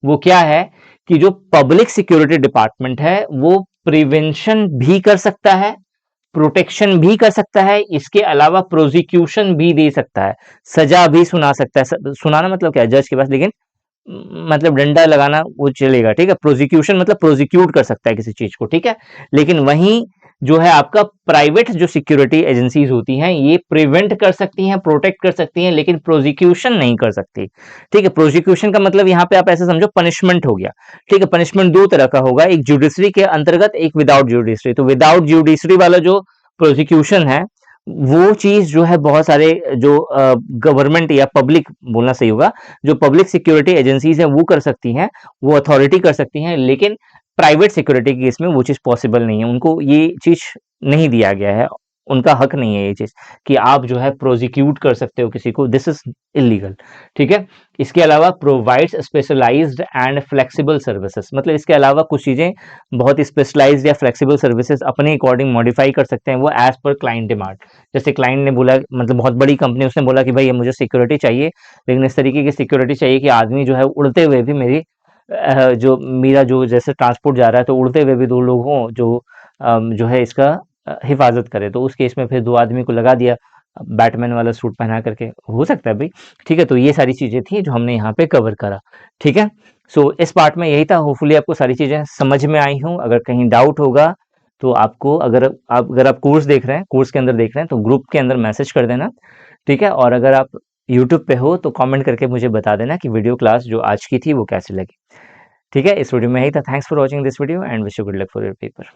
वो क्या है कि जो पब्लिक सिक्योरिटी डिपार्टमेंट है वो प्रिवेंशन भी कर सकता है, प्रोटेक्शन भी कर सकता है, इसके अलावा प्रोसिक्यूशन भी दे सकता है, सजा भी सुना सकता है। सुनाना मतलब क्या है, जज के पास, लेकिन मतलब डंडा लगाना वो चलेगा। ठीक है, प्रोसिक्यूशन मतलब प्रोसिक्यूट कर सकता है किसी चीज को। ठीक है, लेकिन वहीं जो है आपका प्राइवेट जो सिक्योरिटी एजेंसीज होती हैं ये प्रिवेंट कर सकती हैं, प्रोटेक्ट कर सकती हैं, लेकिन प्रोसिक्यूशन नहीं कर सकती। ठीक है, प्रोसिक्यूशन का मतलब यहाँ पे आप ऐसे समझो पनिशमेंट हो गया। ठीक है, पनिशमेंट दो तरह का होगा, एक जुडिशरी के अंतर्गत, एक विदाउट जुडिशरी। तो विदाउट जुडिशरी वाला जो प्रोसिक्यूशन है वो चीज जो है बहुत सारे जो गवर्नमेंट या पब्लिक बोलना सही होगा, जो पब्लिक सिक्योरिटी एजेंसीज हैं वो कर सकती हैं, वो अथॉरिटी कर सकती हैं, लेकिन प्राइवेट सिक्योरिटी केस में वो चीज पॉसिबल नहीं है, उनको ये चीज नहीं दिया गया है, उनका हक नहीं है ये चीज कि आप जो है प्रोसिक्यूट कर सकते हो किसी को, दिस इज इलीगल। ठीक है, इसके अलावा provides specialised and flexible services, मतलब इसके अलावा कुछ चीजें बहुत स्पेशलाइज्ड या फ्लेक्सिबल सर्विसेज अपने अकॉर्डिंग मॉडिफाई कर सकते हैं वो एज पर क्लाइंट डिमांड। जैसे क्लाइंट ने बोला, मतलब बहुत बड़ी कंपनी, उसने बोला कि भाई ये मुझे सिक्योरिटी चाहिए, लेकिन इस तरीके की सिक्योरिटी चाहिए कि आदमी जो है उड़ते हुए भी मेरी जो मेरा जो जैसे ट्रांसपोर्ट जा रहा है तो उड़ते हुए भी दो लोग हों जो जो है इसका हिफाजत करे। तो उस केस में फिर दो आदमी को लगा दिया बैटमैन वाला सूट पहना करके, हो सकता है भाई। ठीक है, तो ये सारी चीजें थी जो हमने यहाँ पे कवर करा। ठीक है, सो इस पार्ट में यही था, होपफुली आपको सारी चीजें समझ में आई हूँ। अगर कहीं डाउट होगा तो आपको, अगर आप कोर्स देख रहे हैं, कोर्स के अंदर देख रहे हैं तो ग्रुप के अंदर मैसेज कर देना। ठीक है, और अगर आप यूट्यूब पे हो तो कमेंट करके मुझे बता देना कि वीडियो क्लास जो आज की थी वो कैसी लगी। ठीक है, इस वीडियो में यही था। Thanks for watching this video and wish you good luck for your paper.